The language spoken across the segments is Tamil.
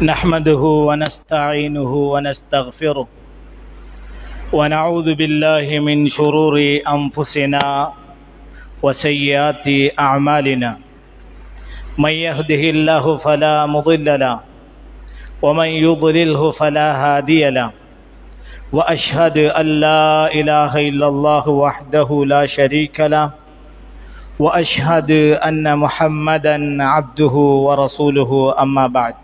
نحمده ونستعينه ونستغفره ونعوذ بالله من شرور أنفسنا وسيئات أعمالنا من يهده الله فلا مضل له ومن يضلله فلا هادي له وأشهد أن لا إله إلا الله وحده لا شريك له وأشهد أن محمدا عبده ورسوله أما بعد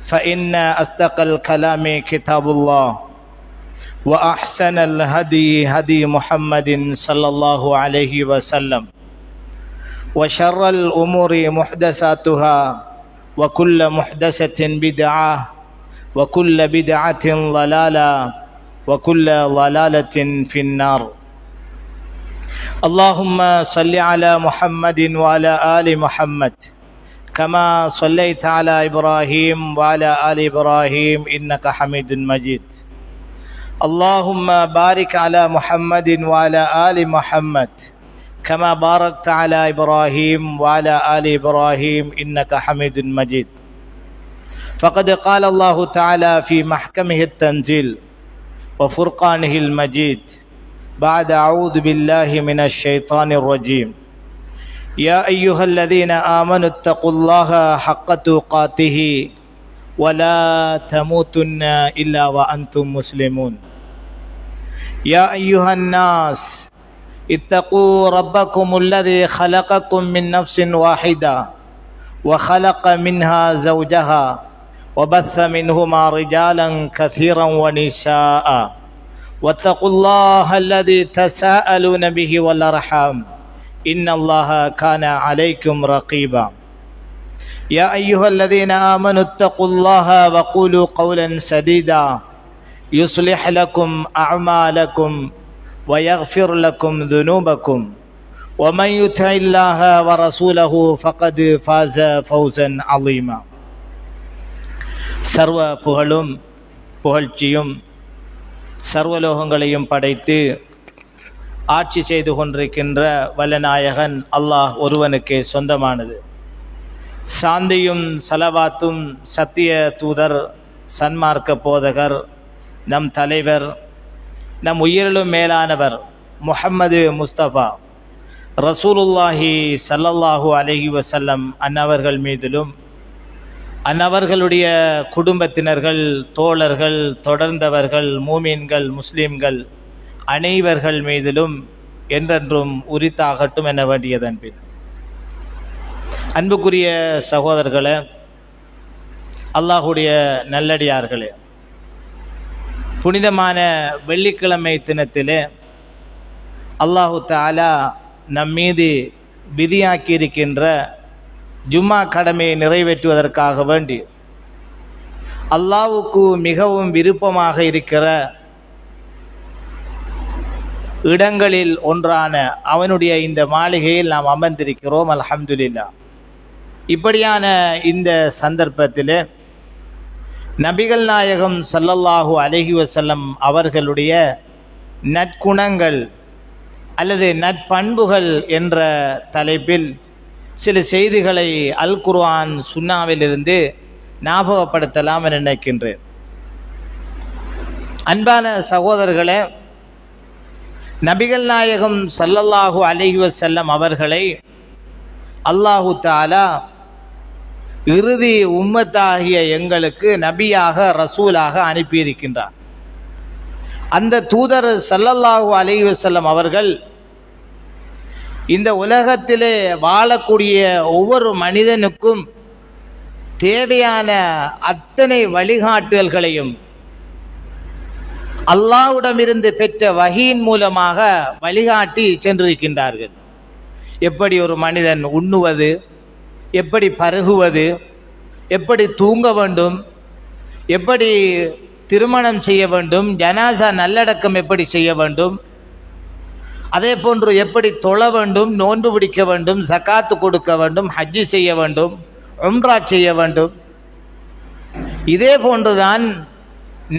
فإن أصدق الكلام كتاب الله وأحسن الهدي هدي محمد صلى الله عليه وسلم وشر الأمور محدثاتها وكل محدثة بدعة وكل بدعة ضلالة وكل ضلالة في النار. اللهم صل على محمد وعلى آل محمد كما صليت على إبراهيم وعلى آل إبراهيم إنك حميد مجيد. اللهم بارك على محمد وعلى آل محمد كما باركت على إبراهيم وعلى آل إبراهيم إنك حميد مجيد. فقد قال الله تعالى في محكمه التنزيل وفرقانه المجيد بعد أعوذ بالله من الشيطان الرجيم: يا أيها الذين آمنوا اتقوا الله حق تقاته ولا تموتن إلا وأنتم مسلمون. يا أيها الناس اتقوا ربكم الذي خلقكم من نفس واحدة وخلق منها زوجها وبث منهما رجالا كثيرا ونساء واتقوا الله الذي تساءلون به والأرحام إن الله كان عليكم رقيبا. يا أيها الذين آمنوا اتقوا الله وقولوا قولا سديدا يصلح لكم أعمالكم ويغفر لكم ذنوبكم ومن يطع الله ورسوله فقد فاز فوزا عظيما. சர்வ புகழும் புகழ்ச்சியும் சர்வலோகங்களையும் படைத்து ஆட்சி செய்து கொண்டிருக்கின்ற வல்லநாயகன் அல்லாஹ் ஒருவனுக்கே சொந்தமானது. சாந்தியும் சலவாத்தும் சத்திய தூதர் சன்மார்க்க போதகர் நம் தலைவர் நம் உயிரிலும் மேலானவர் முஹம்மது முஸ்தபா ரசூலுல்லாஹி ஸல்லல்லாஹு அலைஹி வஸல்லம் அன்னவர்கள் மீதிலும் அன்னவர்களுடைய குடும்பத்தினர்கள், தோழர்கள், தொடர்ந்தவர்கள், மூமீன்கள், முஸ்லீம்கள் அனைவர்கள் மீதிலும் என்றென்றும் உரித்தாகட்டும் என வேண்டியதன் பின், அன்புக்குரிய சகோதரர்களே, அல்லாஹுடைய நல்லடியார்களே, புனிதமான வெள்ளிக்கிழமை தினத்திலே அல்லாஹு தஆலா நம்மீது விதியாக்கியிருக்கின்ற ஜும்மா கடமையை நிறைவேற்றுவதற்காக வேண்டி அல்லாஹ்வுக்கு மிகவும் விருப்பமாக இருக்கிற இடங்களில் ஒன்றான அவனுடைய இந்த மாளிகையில் நாம் அமர்ந்திருக்கிறோம். அல்ஹம்துலில்லாஹ். இப்படியான இந்த சந்தர்ப்பத்தில் நபிகள் நாயகம் ஸல்லல்லாஹு அலைஹி வஸல்லம் அவர்களுடைய நற்குணங்கள் அல்லது நற்பண்புகள் என்ற தலைப்பில் சில செய்திகளை அல் குர்ஆன் சுன்னாவிலிருந்து ஞாபகப்படுத்தலாம் என நினைக்கின்றேன். அன்பான சகோதரர்களே, நபிகள் நாயகம் ஸல்லல்லாஹு அலைஹி வஸல்லம் அவர்களை அல்லாஹு தஆலா இறுதி உம்மத்தாகிய எங்களுக்கு நபியாக ரசூலாக அனுப்பியிருக்கின்றார். அந்த தூதர் ஸல்லல்லாஹு அலைஹி வஸல்லம் அவர்கள் இந்த உலகத்திலே வாழக்கூடிய ஒவ்வொரு மனிதனுக்கும் தேவையான அத்தனை வழிகாட்டுதல்களையும் அல்லாஹ்விடமிருந்து பெற்ற வஹீயின் மூலமாக வழிகாட்டி சென்றிருக்கின்றார்கள். எப்படி ஒரு மனிதன் உண்ணுவது, எப்படி பருகுவது, எப்படி தூங்க வேண்டும், எப்படி திருமணம் செய்ய வேண்டும், ஜனாசா நல்லடக்கம் எப்படி செய்ய வேண்டும், அதே போன்று எப்படி தொழ வேண்டும், நோன்பு பிடிக்க வேண்டும், ஜகாத்து கொடுக்க வேண்டும், ஹஜ்ஜி செய்ய வேண்டும், உம்ரா செய்ய வேண்டும். இதே போன்றுதான்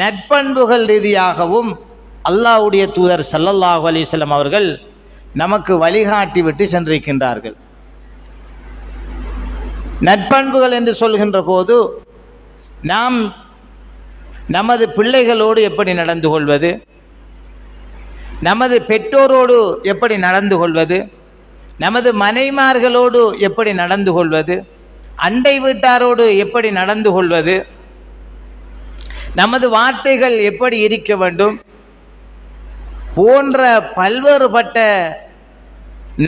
நற்பண்புகள் ரீதியாகவும் அல்லாஹ்வுடைய தூதர் ஸல்லல்லாஹு அலைஹி வஸல்லம் அவர்கள் நமக்கு வழிகாட்டி விட்டு சென்றிருக்கின்றார்கள். நற்பண்புகள் என்று சொல்கின்ற போது நாம் நமது பிள்ளைகளோடு எப்படி நடந்து கொள்வது, நமது பெற்றோரோடு எப்படி நடந்து கொள்வது, நமது மனைமார்களோடு எப்படி நடந்து கொள்வது, அண்டை வீட்டாரோடு எப்படி நடந்து கொள்வது, நமது வார்த்தைகள் எப்படி இருக்க வேண்டும் போன்ற பல்வேறுபட்ட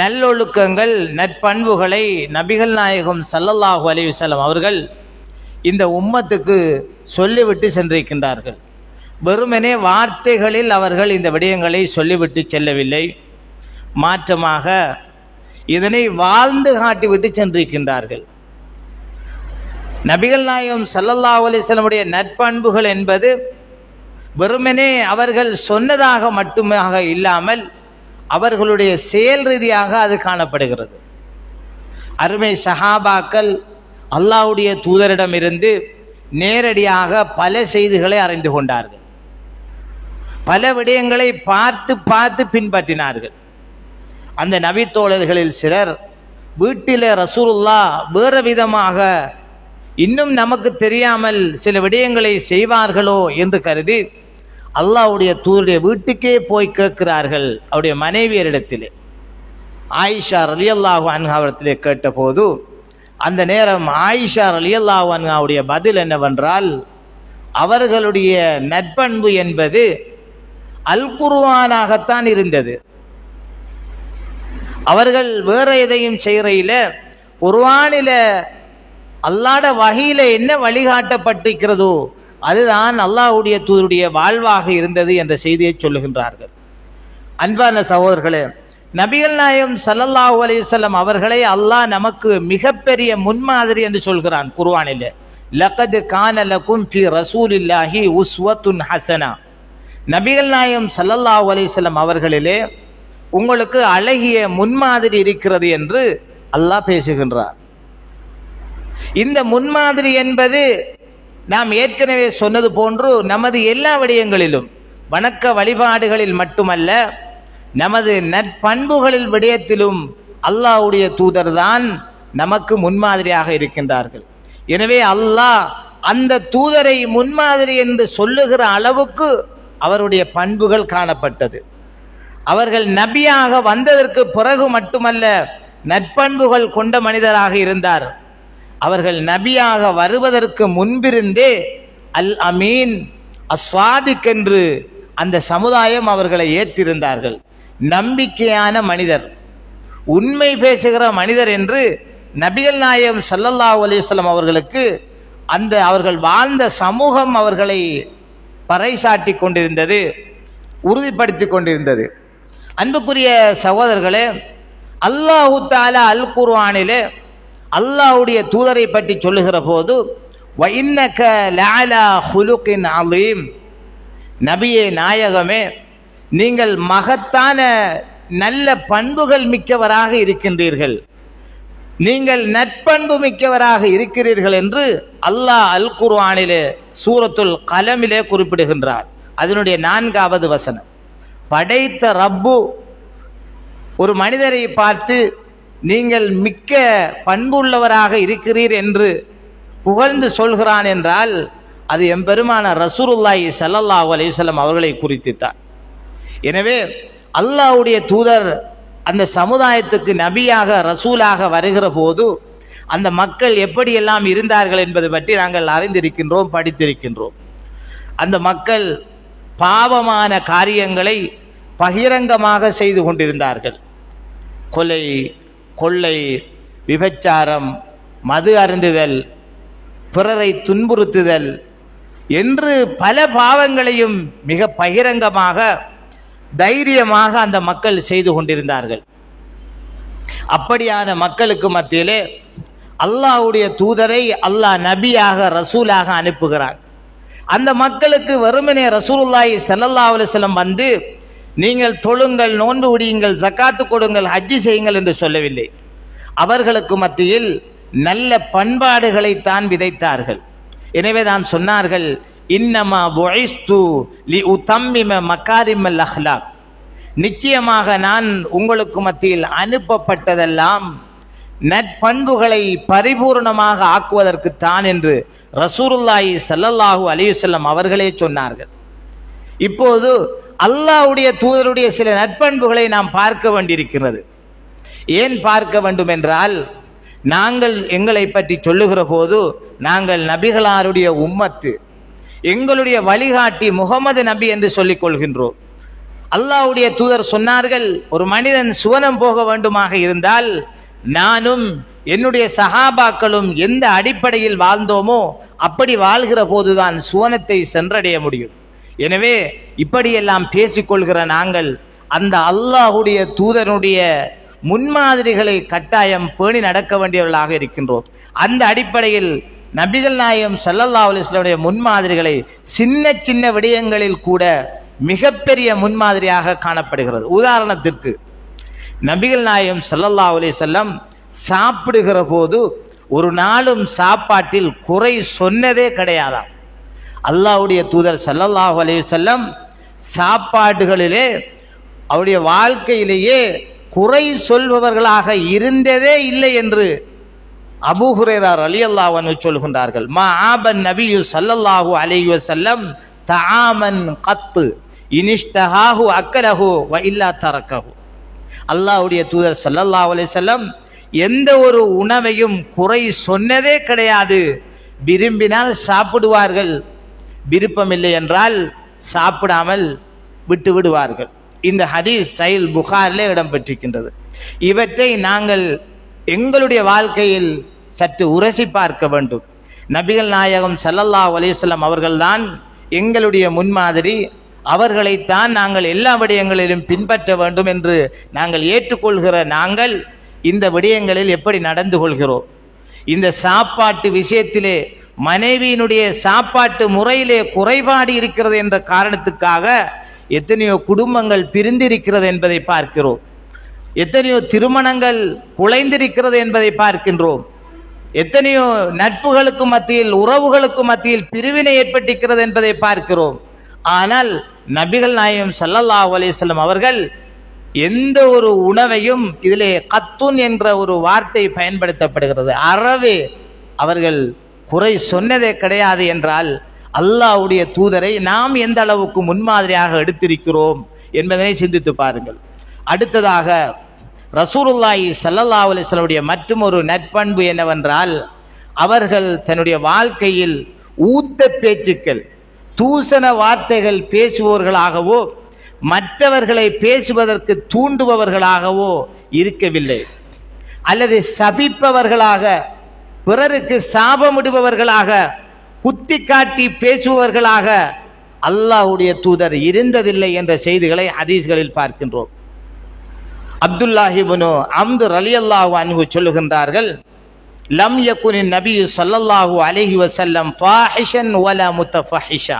நல்லொழுக்கங்கள், நற்பண்புகளை நபிகள் நாயகம் ஸல்லல்லாஹு அலைஹி வஸல்லம் அவர்கள் இந்த உம்மத்துக்கு சொல்லிவிட்டு சென்றிருக்கின்றார்கள். வெறுமனே வார்த்தைகளில் அவர்கள் இந்த விடயங்களை சொல்லிவிட்டு செல்லவில்லை, மாற்றமாக இதனை வாழ்ந்து காட்டிவிட்டு சென்றிருக்கின்றார்கள். நபிகள் நாயகம் ஸல்லல்லாஹு அலைஹி வஸல்லமுடைய நற்பண்புகள் என்பது வெறுமனே அவர்கள் சொன்னதாக மட்டுமாக இல்லாமல் அவர்களுடைய செயல் ரீதியாக அது காணப்படுகிறது. அருமை சஹாபாக்கள் அல்லாஹ்வுடைய தூதரிடமிருந்து நேரடியாக பல செய்திகளை அறிந்து கொண்டார்கள். பல விடயங்களை பார்த்து பார்த்து பின்பற்றினார்கள். அந்த நபித்தோழர்களில் சிலர் வீட்டில் ரசூலுல்லாஹ் வேறு விதமாக இன்னும் நமக்கு தெரியாமல் சில விடயங்களை செய்வார்களோ என்று கருதி அல்லாஹ்வுடைய தூதருடைய வீட்டுக்கே போய் கேட்கிறார்கள். அவருடைய மனைவியரிடத்திலே ஆயிஷா ரலியல்லாஹு அன்ஹாவிடத்திலே கேட்டபோது அந்த நேரம் ஆயிஷா ரலியல்லாஹு அன்ஹாவுடைய பதில் என்னவென்றால், அவர்களுடைய நற்பண்பு என்பது அல் குர்ஆனாகத்தான் இருந்தது. அவர்கள் வேற எதையும் செய்கிறையில குர்ஆனில அல்லாஹ்ட வஹீல என்ன வழிகாட்டப்பட்டிருக்கிறதோ அதுதான் அல்லாஹ்வுடைய தூதருடைய வாழ்வாக இருந்தது என்ற செய்தியை சொல்லுகின்றார்கள். அன்பான சகோதரர்களே, நபிகள் நாயகம் ஸல்லல்லாஹு அலைஹி வஸல்லம் அவர்களை அல்லாஹ் நமக்கு மிகப்பெரிய முன்மாதிரி என்று சொல்கிறான் குர்ஆனிலே. லகத் கான லகும் ஃபீ ரசூலில்லாஹி உஸ்வத்துன் ஹஸனா. நபிகள் நாயகம் ஸல்லல்லாஹு அலைஹி வஸல்லம் அவர்களிலே உங்களுக்கு அழகிய முன்மாதிரி இருக்கிறது என்று அல்லாஹ் பேசுகின்றார். இந்த முன்மாதிரி என்பது நாம் ஏற்கனவே சொன்னது போன்று நமது எல்லா விடயங்களிலும், வணக்க வழிபாடுகளில் மட்டுமல்ல, நமது நற்பண்புகளில் விடயத்திலும் அல்லாஹ்வுடைய தூதர் தான் நமக்கு முன்மாதிரியாக இருக்கின்றார்கள். எனவே அல்லாஹ் அந்த தூதரை முன்மாதிரி என்று சொல்லுகிற அளவுக்கு அவருடைய பண்புகள் காணப்பட்டது. அவர்கள் நபியாக வந்ததற்கு பிறகு மட்டுமல்ல, நற்பண்புகள் கொண்ட மனிதராக இருந்தார். அவர்கள் நபியாக வருவதற்கு முன்பிருந்தே அல் அமீன் அஸ்வாதிக் என்று அந்த சமுதாயம் அவர்களை ஏற்றிருந்தார்கள். நம்பிக்கையான மனிதர், உண்மை பேசுகிற மனிதர் என்று நபிகள் நாயகம் ஸல்லல்லாஹு அலைஹி வஸல்லம் அவர்களுக்கு அந்த அவர்கள் வாழ்ந்த சமூகம் அவர்களை பறைசாட்டி கொண்டிருந்தது, உறுதிப்படுத்தி கொண்டிருந்தது. அன்புக்குரிய சகோதரர்களே, அல்லாஹு தஆலா அல் குர்ஆனிலே அல்லாஹ்வுடைய தூதரை பற்றி சொல்லுகிற போது வஇன்னக லஅலா ஹுலுகின் அலீம், நபியே நாயகமே நீங்கள் மகத்தான நல்ல பண்புகள் மிக்கவராக இருக்கின்றீர்கள், நீங்கள் நற்பண்பு மிக்கவராக இருக்கிறீர்கள் என்று அல்லாஹ் அல் குர்ஆனிலே சூரத்துல் கலமிலே குறிப்பிடுகின்றார். அதனுடைய 4வது வசனம். படைத்த ரப்பு ஒரு மனிதரை பார்த்து நீங்கள் மிக்க பண்புள்ளவராக இருக்கிறீர் என்று புகழ்ந்து சொல்கிறான் என்றால் அது எம்பெருமான ரசூலுல்லாஹி ஸல்லல்லாஹு அலைஹி வஸல்லம் அவர்களை குறித்துத்தான். எனவே அல்லாஹ்வுடைய தூதர் அந்த சமுதாயத்துக்கு நபியாக ரசூலாக வருகிற போது அந்த மக்கள் எப்படியெல்லாம் இருந்தார்கள் என்பது பற்றி நாங்கள் அறிந்திருக்கின்றோம், படித்திருக்கின்றோம். அந்த மக்கள் பாவமான காரியங்களை பகிரங்கமாக செய்து கொண்டிருந்தார்கள். கொலை, கொள்ளை, விபச்சாரம், மது அருந்துதல், பிறரை துன்புறுத்துதல் என்று பல பாவங்களையும் மிக பகிரங்கமாக தைரியமாக அந்த மக்கள் செய்து கொண்டிருந்தார்கள். அப்படியான மக்களுக்கு மத்தியிலே அல்லாஹ்வுடைய தூதரை அல்லாஹ் நபியாக ரசூலாக அனுப்புகிறார். அந்த மக்களுக்கு வெறுமனே ரசூலுல்லாஹி ஸல்லல்லாஹு அலைஹி வஸல்லம் வந்து நீங்கள் தொழுங்கள், நோன்பு விடியுங்கள், ஜக்காத்து கொடுங்கள், ஹஜ்ஜி செய்யுங்கள் என்று சொல்லவில்லை. அவர்களுக்கு மத்தியில் நல்ல பண்பாடுகளை தான் விதைத்தார்கள். எனவே தான் சொன்னார்கள், இன்னமா புஇஸ்து லி உதம்மிம மகாரிமல் அஹ்லாக், நிச்சயமாக நான் உங்களுக்கு மத்தியில் அனுப்பப்பட்டதெல்லாம் நற்பண்புகளை பரிபூர்ணமாக ஆக்குவதற்குத்தான் என்று ரசூலுல்லாஹி ஸல்லல்லாஹு அலைஹி வஸல்லம் அவர்களே சொன்னார்கள். இப்போது அல்லாஹ்வுடைய தூதருடைய சில நற்பண்புகளை நாம் பார்க்க வேண்டியிருக்கிறது. ஏன் பார்க்க வேண்டும் என்றால், நாங்கள் எங்களை பற்றி சொல்லுகிற போது நாங்கள் நபிகளாருடைய உம்மத்து, எங்களுடைய வழிகாட்டி முகமது நபி என்று சொல்லிக் கொள்கின்றோம். அல்லாஹ்வுடைய தூதர் சொன்னார்கள், ஒரு மனிதன் சுவனம் போக வேண்டுமாக இருந்தால் நானும் என்னுடைய சஹாபாக்களும் எந்த அடிப்படையில் வாழ்ந்தோமோ அப்படி வாழ்கிற போதுதான் சுவனத்தை சென்றடைய முடியும். எனவே இப்படியெல்லாம் பேசிக்கொள்கிற நாங்கள் அந்த அல்லாஹ்வுடைய தூதனுடைய முன்மாதிரிகளை கட்டாயம் பேணி நடக்க வேண்டியவர்களாக இருக்கின்றோம். அந்த அடிப்படையில் நபிகள் நாயகம் ஸல்லல்லாஹு அலைஹி வஸல்லம் முன்மாதிரிகளை சின்ன சின்ன விடயங்களில் கூட மிகப்பெரிய முன்மாதிரியாக காணப்படுகிறது. உதாரணத்திற்கு, நபிகள் நாயகம் ஸல்லல்லாஹு அலைஹி வஸல்லம் சாப்பிடுகிற போது ஒரு நாளும் சாப்பாட்டில் குறை சொன்னதே கிடையாதாம். அல்லாஹ்வுடைய தூதர் ஸல்லல்லாஹு அலைஹி வஸல்லம் சாப்பாடுகளிலே அவருடைய வாழ்க்கையிலேயே குறை சொல்பவர்களாக இருந்ததே இல்லை என்று அபூ ஹுரைரா ரலியல்லாஹு அன்ஹு சொல்கின்றார்கள். மா ஆபன் நபியு ஸல்லல்லாஹு அலைஹி வஸல்லம் தஆமன் கத்து இனிஷ்தஹாஹு அக்கலஹு வ இல்லா தரக்கஹு. அல்லாஹ்வுடைய தூதர் ஸல்லல்லாஹு அலைஹி வஸல்லம் எந்த ஒரு உணவையும் குறை சொன்னதே கிடையாது. விரும்பினால் சாப்பிடுவார்கள், விருப்பமில்லை என்றால் சாப்பிடாமல் விட்டு விடுவார்கள். இந்த ஹதீஸ் சஹீஹ் புகாரிலே இடம்பெற்றிருக்கின்றது. இவற்றை நாங்கள் எங்களுடைய வாழ்க்கையில் சற்று உரசி பார்க்க வேண்டும். நபிகள் நாயகம் ஸல்லல்லாஹு அலைஹி வஸல்லம் அவர்கள்தான் எங்களுடைய முன்மாதிரி. அவர்களைத்தான் நாங்கள் எல்லா விடயங்களிலும் பின்பற்ற வேண்டும் என்று நாங்கள் ஏற்றுக்கொள்கிற நாங்கள் இந்த விடயங்களில் எப்படி நடந்து கொள்கிறோம்? இந்த சாப்பாட்டு விஷயத்திலே மனைவியினுடைய சாப்பாட்டு முறையிலே குறைபாடு இருக்கிறது என்ற காரணத்துக்காக எத்தனையோ குடும்பங்கள் பிரிந்திருக்கிறது என்பதை பார்க்கிறோம். எத்தனையோ திருமணங்கள் குலைந்திருக்கிறது என்பதை பார்க்கின்றோம். எத்தனையோ நட்புகளுக்கு மத்தியில், உறவுகளுக்கு மத்தியில் பிரிவினை ஏற்பட்டிருக்கிறது என்பதை பார்க்கிறோம். ஆனால் நபிகள் நாயகம் ஸல்லல்லாஹு அலைஹி வஸல்லம் அவர்கள் எந்த ஒரு உணவையும், இதிலே கத்துன் என்ற ஒரு வார்த்தை பயன்படுத்தப்படுகிறது, அறவே அவர்கள் குறை சொன்னதே கிடையாது. என்றால் அல்லாஹ்வுடைய தூதரை நாம் எந்த அளவுக்கு முன்மாதிரியாக எடுத்திருக்கிறோம் என்பதனை சிந்தித்து பாருங்கள். அடுத்ததாக ரசூலுல்லாஹி ஸல்லல்லாஹு அலைஹி வஸல்லம் மற்றும் ஒரு நற்பண்பு என்னவென்றால், அவர்கள் தன்னுடைய வாழ்க்கையில் ஊத்த பேச்சுக்கள், தூசண வார்த்தைகள் பேசுபவர்களாகவோ மற்றவர்களை பேசுவதற்கு தூண்டுபவர்களாகவோ இருக்கவில்லை. அல்லது சபிப்பவர்களாக, பிறருக்கு சாபமிடுபவர்களாக, குத்தி காட்டி பேசுபவர்களாக அல்லாஹ்வுடைய தூதர் இருந்ததில்லை என்ற செய்திகளை ஹதீஸ்களில் பார்க்கின்றோம். அப்துல்லாஹி இப்னு அம்ர் ரலியல்லாஹு அன்ஹு சொல்லுகின்றார்கள், லம் யகுனின் நபியு ஸல்லல்லாஹு அலைஹி வஸல்லம் ஃபாஹிஷன் வலா முத்தஃபஹிஷா.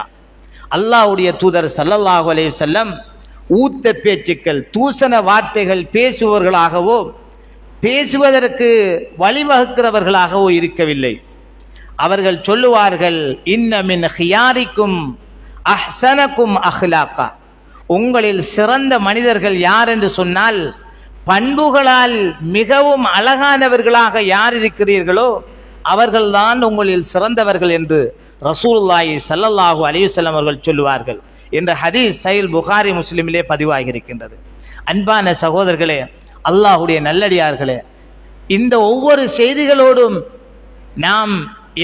அல்லாஹ்வுடைய தூதர் ஸல்லல்லாஹு அலைஹி வஸல்லம் ஊத்த பேச்சுக்கள், தூசண வார்த்தைகள் பேசுபவர்களாகவோ பேசுவதற்கு வழிவகுக்கிறவர்களாகவோ இருக்கவில்லை. அவர்கள் சொல்லுவார்கள், இன்ன மின் ஹியாரிக்கும் அஹ்சனக்கும் அஹ்லாக்கா. உங்களில் சிறந்த மனிதர்கள் யார் என்று சொன்னால், பண்புகளால் மிகவும் அழகானவர்களாக யார் இருக்கிறீர்களோ அவர்கள்தான் உங்களில் சிறந்தவர்கள் என்று ரசூலுல்லாஹி ஸல்லல்லாஹு அலைஹி வஸல்லம் அவர்கள் சொல்லுவார்கள் என்ற ஹதீஸ் சஹீஹ் புகாரி முஸ்லிமிலே பதிவாகி இருக்கின்றது. அன்பான சகோதரர்களே, அல்லாஹ்வுடைய நல்லடியார்களே, இந்த ஒவ்வொரு செய்திகளோடும் நாம்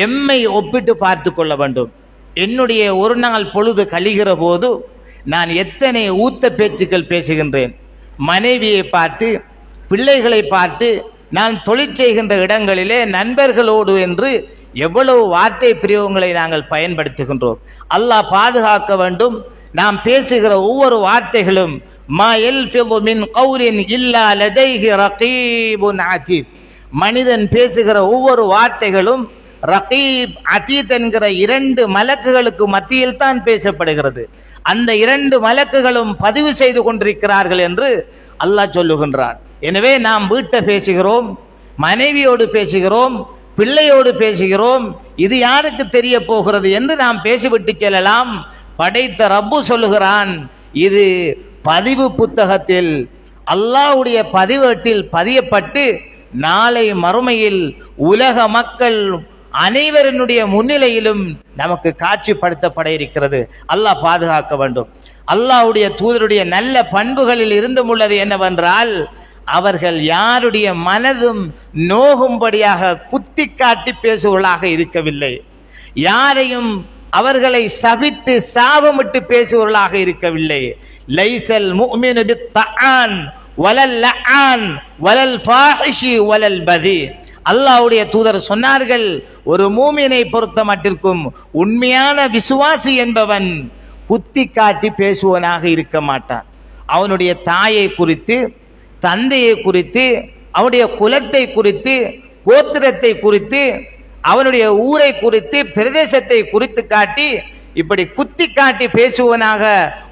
எம்மை ஒப்பிட்டு பார்த்து கொள்ள வேண்டும். என்னுடைய ஒரு நாள் பொழுது கழிகிற போது நான் எத்தனை ஊத்த பேச்சுக்கள் பேசுகின்றேன். மனைவியை பார்த்து, பிள்ளைகளை பார்த்து, நான் தொழில் செய்கின்ற இடங்களிலே நண்பர்களோடு என்று எவ்வளவு வார்த்தை பிரயோகங்களை நாங்கள் பயன்படுத்துகின்றோம். அல்லாஹ் பாதுகாக்க வேண்டும். நாம் பேசுகிற ஒவ்வொரு வார்த்தைகளும் மா யல்ஃபிது மின் கௌலின் இல்லா லதைஹி ரகீபுன் அதீத். மனிதன் பேசுகிற ஒவ்வொரு வார்த்தைகளும் ரகீப் அதீத் என்கிற இரண்டு மலக்குகளுக்கு மத்தியில் தான் பேசப்படுகிறது. அந்த இரண்டு மலக்குகளும் பதிவு செய்து கொண்டிருக்கிறார்கள் என்று அல்லாஹ் சொல்லுகின்றான். எனவே நாம் வீட்டை பேசுகிறோம், மனைவியோடு பேசுகிறோம், பிள்ளையோடு பேசுகிறோம், இது யாருக்கு தெரிய போகிறது என்று நாம் பேசிவிட்டு செல்லலாம். படைத்த ரப்பு சொல்லுகிறான், இது பதிவு புத்தகத்தில் அல்லாஹ்வுடைய பதிவேட்டில் பதியப்பட்டு நாளை மறுமையில் உலக மக்கள் அனைவரினுடைய முன்னிலையிலும் நமக்கு காட்சிப்படுத்தப்பட இருக்கிறது. அல்லாஹ் பாதுகாக்க வேண்டும். அல்லாஹ்வுடைய தூதருடைய நல்ல பண்புகளில் இருந்தும் உள்ளது என்னவென்றால், அவர்கள் யாருடைய மனதும் நோகும்படியாக குத்தி காட்டி பேசுவர்களாக இருக்கவில்லை. யாரையும் அவர்களை சபித்து சாபமிட்டு பேசுவர்களாக இருக்கவில்லை. லைசல் முஃமினு பித்தஆன் வலல் லஆன் வலல் ஃபாஹிஷி வலல் பதி. அல்லாஹ்வுடைய தூதர் சொன்னார்கள், ஒரு மூமினை பொறுத்த மட்டிற்கும் உண்மையான விசுவாசி என்பவன் குத்தி காட்டி பேசுவனாக இருக்க மாட்டான். அவனுடைய தாயை குறித்து, தந்தையை குறித்து, அவனுடைய குலத்தை குறித்து, கோத்திரத்தை குறித்து, அவனுடைய ஊரை குறித்து, பிரதேசத்தை குறித்து காட்டி இப்படி குத்தி காட்டி பேசுவனாக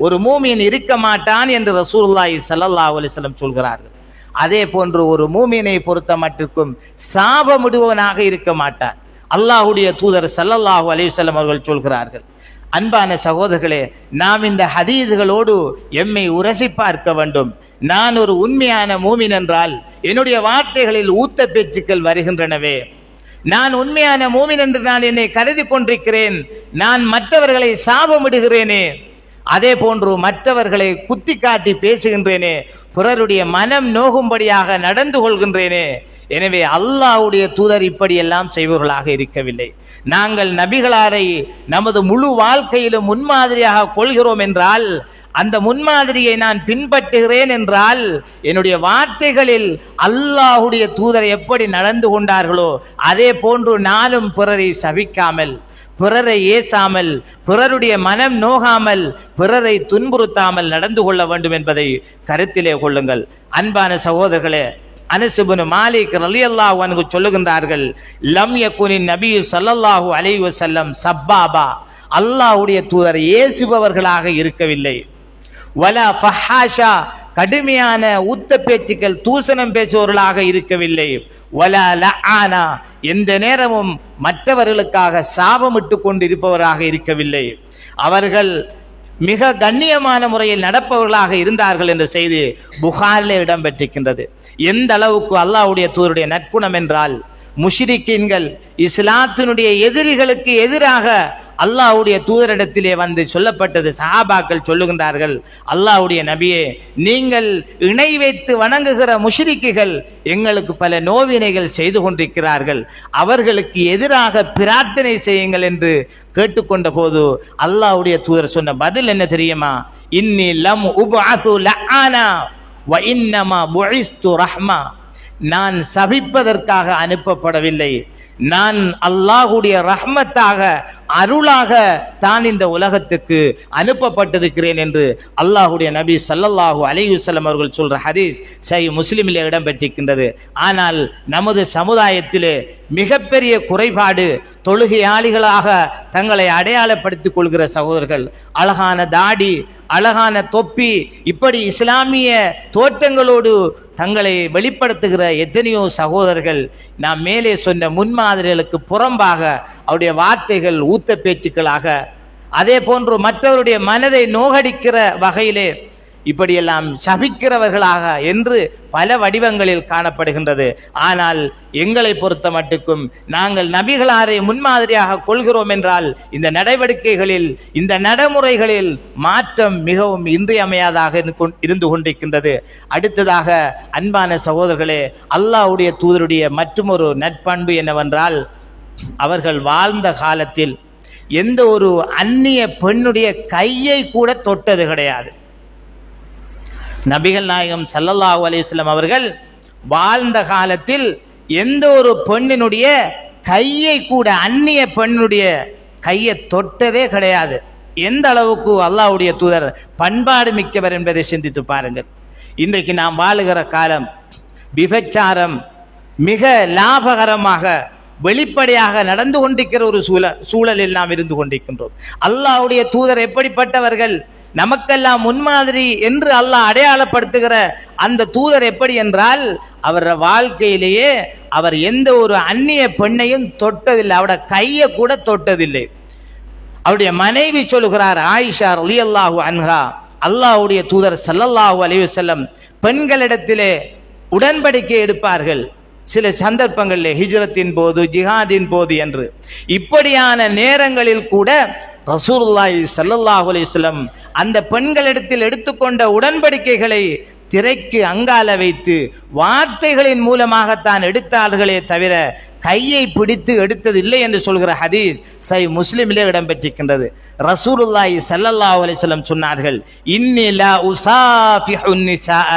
ஒரு மூமின் இருக்க மாட்டான் என்று ரசூலுல்லாஹி ஸல்லல்லாஹு அலைஹி வஸல்லம் சொல்கிறார்கள். அதே போன்று ஒரு மூமினை பொறுத்த மட்டிற்கும் சாபமிடுவனாக இருக்க மாட்டான். அல்லாஹ்வுடைய தூதர் ஸல்லல்லாஹு அலைஹி வஸல்லம் அவர்கள் சொல்கிறார்கள். அன்பான சகோதரர்களே, நாம் இந்த ஹதீதுகளோடு எம்மை உரசி பார்க்க வேண்டும். நான் ஒரு உண்மையான மூமின் என்றால் என்னுடைய வார்த்தைகளில் ஊத்த பேச்சுக்கள் வருகின்றனவே. நான் உண்மையான மூமின் என்று நான் என்னை கருதி கொண்டிருக்கிறேன். நான் மற்றவர்களை சாபமிடுகிறேனே, அதே போன்று மற்றவர்களை குத்தி காட்டி பேசுகின்றேனே, பிறருடைய மனம் நோகும்படியாக நடந்து கொள்கின்றேனே. எனவே அல்லாஹ்வுடைய தூதர் இப்படியெல்லாம் செய்பவர்களாக இருக்கவில்லை. நாங்கள் நபிகளாரை நமது முழு வாழ்க்கையிலும் முன்மாதிரியாக கொள்கிறோம் என்றால், அந்த முன்மாதிரியை நான் பின்பற்றுகிறேன் என்றால், என்னுடைய வார்த்தைகளில் அல்லாஹ்வுடைய தூதர் எப்படி நடந்து கொண்டார்களோ அதே போன்று நானும் பிறரை சபிக்காமல், பிறரை ஏசாமல், பிறருடைய மனம் நோகாமல், பிறரை துன்புறுத்தாமல் நடந்து கொள்ள வேண்டும் என்பதை கருத்திலே கொள்ளுங்கள். அன்பான சகோதரர்களே, அனஸ் இப்னு மாலிக் ரலியல்லாஹு அன்ஹு சொல்லுகின்றார்கள், லம் யகுனின் நபி ஸல்லல்லாஹு அலைஹி வஸல்லம் சப்பாபா. அல்லாஹ்வுடைய தூதர் ஏசுபவர்களாக இருக்கவில்லை. வலா ஃபஹாஷா, கடுமையான ஊத்த பேச்சுக்கள் தூசணம் பேசுபவர்களாக இருக்கவில்லை. வலா லஆனா, எந்த நேரமும் மற்றவர்களுக்காக சாபமிட்டு கொண்டு இருப்பவராக இருக்கவில்லை. அவர்கள் மிக கண்ணியமான முறையில் நடப்பவர்களாக இருந்தார்கள் என்ற செய்தி புகாரிலே இடம்பெற்றிருக்கின்றது. எந்த அளவுக்கு அல்லாஹ்வுடைய தூதருடைய நற்குணம் என்றால், முஷ்ரிக்கீன்கள் இஸ்லாத்தினுடைய எதிரிகளுக்கு எதிராக அல்லாஹ்வுடைய தூதரிடத்திலே வந்து சொல்லப்பட்டது. சஹாபாக்கள் சொல்லுகின்றார்கள், அல்லாஹ்வுடைய நபியே, நீங்கள் இணை வைத்து வணங்குகிற முஷ்ரிக்குகள் எங்களுக்கு பல நோவினைகள் செய்து கொண்டிருக்கிறார்கள், அவர்களுக்கு எதிராக பிரார்த்தனை செய்யுங்கள் என்று கேட்டுக்கொண்ட போது அல்லாஹ்வுடைய தூதர் சொன்ன பதில் என்ன தெரியுமா? இன்னி லம் உபஅஸு லஆனா வ இன்னமா புஇஸ்து ரஹ்மா. நான் சபிப்பதற்காக அனுப்பப்படவில்லை, நான் அல்லாஹ்வுடைய ரஹ்மத்தாக, அருளாக தான் இந்த உலகத்துக்கு அனுப்பப்பட்டிருக்கிறேன் என்று அல்லாஹ்வுடைய நபி ஸல்லல்லாஹு அலைஹி வஸல்லம் அவர்கள் சொல்ற ஹதீஸ் சஹீஹ் முஸ்லிமிலே இடம்பெற்றிருக்கின்றது. ஆனால் நமது சமுதாயத்திலே மிகப்பெரிய குறைபாடு, தொழுகையாளிகளாக தங்களை அடையாளப்படுத்திக் கொள்கிற சகோதரர்கள் அழகான தாடி, அழகான தொப்பி, இப்படி இஸ்லாமிய தோற்றங்களோடு தங்களை வெளிப்படுத்துகிற எத்தனையோ சகோதரர்கள் நாம் மேலே சொன்ன முன்மாதிரிகளுக்கு புறம்பாக அவருடைய வார்த்தைகள் ஊத்த பேச்சுக்களாக, அதே போன்று மற்றவருடைய மனதை நோகடிக்கிற வகையிலே இப்படியெல்லாம் சபிக்கிறவர்களாக என்று பல வடிவங்களில் காணப்படுகின்றது. ஆனால் எங்களை பொறுத்த மட்டுக்கும் நாங்கள் நபிகளாரை முன்மாதிரியாக கொள்கிறோம் என்றால் இந்த நடவடிக்கைகளில், இந்த நடைமுறைகளில் மாற்றம் மிகவும் இன்றியமையாதாக இருந்து கொண்டிருக்கின்றது. அடுத்ததாக அன்பான சகோதரர்களே, அல்லாஹ்வுடைய தூதருடைய மற்றொரு நற்பண்பு என்னவென்றால், அவர்கள் வாழ்ந்த காலத்தில் எந்த ஒரு அந்நிய பெண்ணுடைய கையை கூட தொட்டது கிடையாது. நபிகள் நாயகம் ஸல்லல்லாஹு அலைஹி வஸல்லம் அவர்கள் வாழ்ந்த காலத்தில் எந்த ஒரு பெண்ணினுடைய கையை கூட, அந்நிய பெண்ணுடைய கையை தொட்டதே கிடையாது. எந்த அளவுக்கு அல்லாஹ்வுடைய தூதர் பண்பாடு மிக்கவர் என்பதை சிந்தித்து பாருங்கள். இன்றைக்கு நாம் வாழுகிற காலம் விபச்சாரம் மிக லாபகரமாக வெளிப்படையாக நடந்து கொண்டிருக்கிற ஒரு சூழலில் நாம் இருந்து கொண்டிருக்கின்றோம். அல்லாஹ்வுடைய தூதர் எப்படிப்பட்டவர்கள், நமக்கெல்லாம் முன்மாதிரி என்று அல்லாஹ் அடையாளப்படுத்துகிற அந்த தூதர் எப்படி என்றால், அவர் வாழ்க்கையிலேயே அவர் எந்த ஒரு அந்நிய பெண்ணையும் தொட்டதில்லை, அவருடைய கையை கூட தொட்டதில்லை. அவருடைய மனைவி சொல்லுகிறார், ஆயிஷா ரலியல்லாஹு அன்ஹா, அல்லாஹ்வுடைய தூதர் ஸல்லல்லாஹு அலைஹி வஸல்லம் பெண்களிடத்திலே உடன்படிக்கை எடுப்பார்கள். சில சந்தர்ப்பங்களில் ஹிஜ்ரத்தின் போது, ஜிஹாதின் போது என்று இப்படியான நேரங்களில் கூட ரசூலுல்லாஹி ஸல்லல்லாஹு அலைஹி வஸல்லம் அந்த பெண்களிடத்தில் எடுத்துக்கொண்ட உடன்படிக்கைகளை திரைக்கு அங்கால வைத்து வார்த்தைகளின் மூலமாகத்தான் எடுத்தார்களே தவிர கையை பிடித்து எடுத்ததில்லை என்று சொல்கிற ஹதீஸ் சஹீஹ் முஸ்லிமிலே இடம்பெற்றிருக்கின்றது. ரசூலுல்லாஹி ஸல்லல்லாஹு அலைஹி வஸல்லம் சொன்னார்கள், இன்னி லா உஸாஃபிஹுன் நிஸாஅ,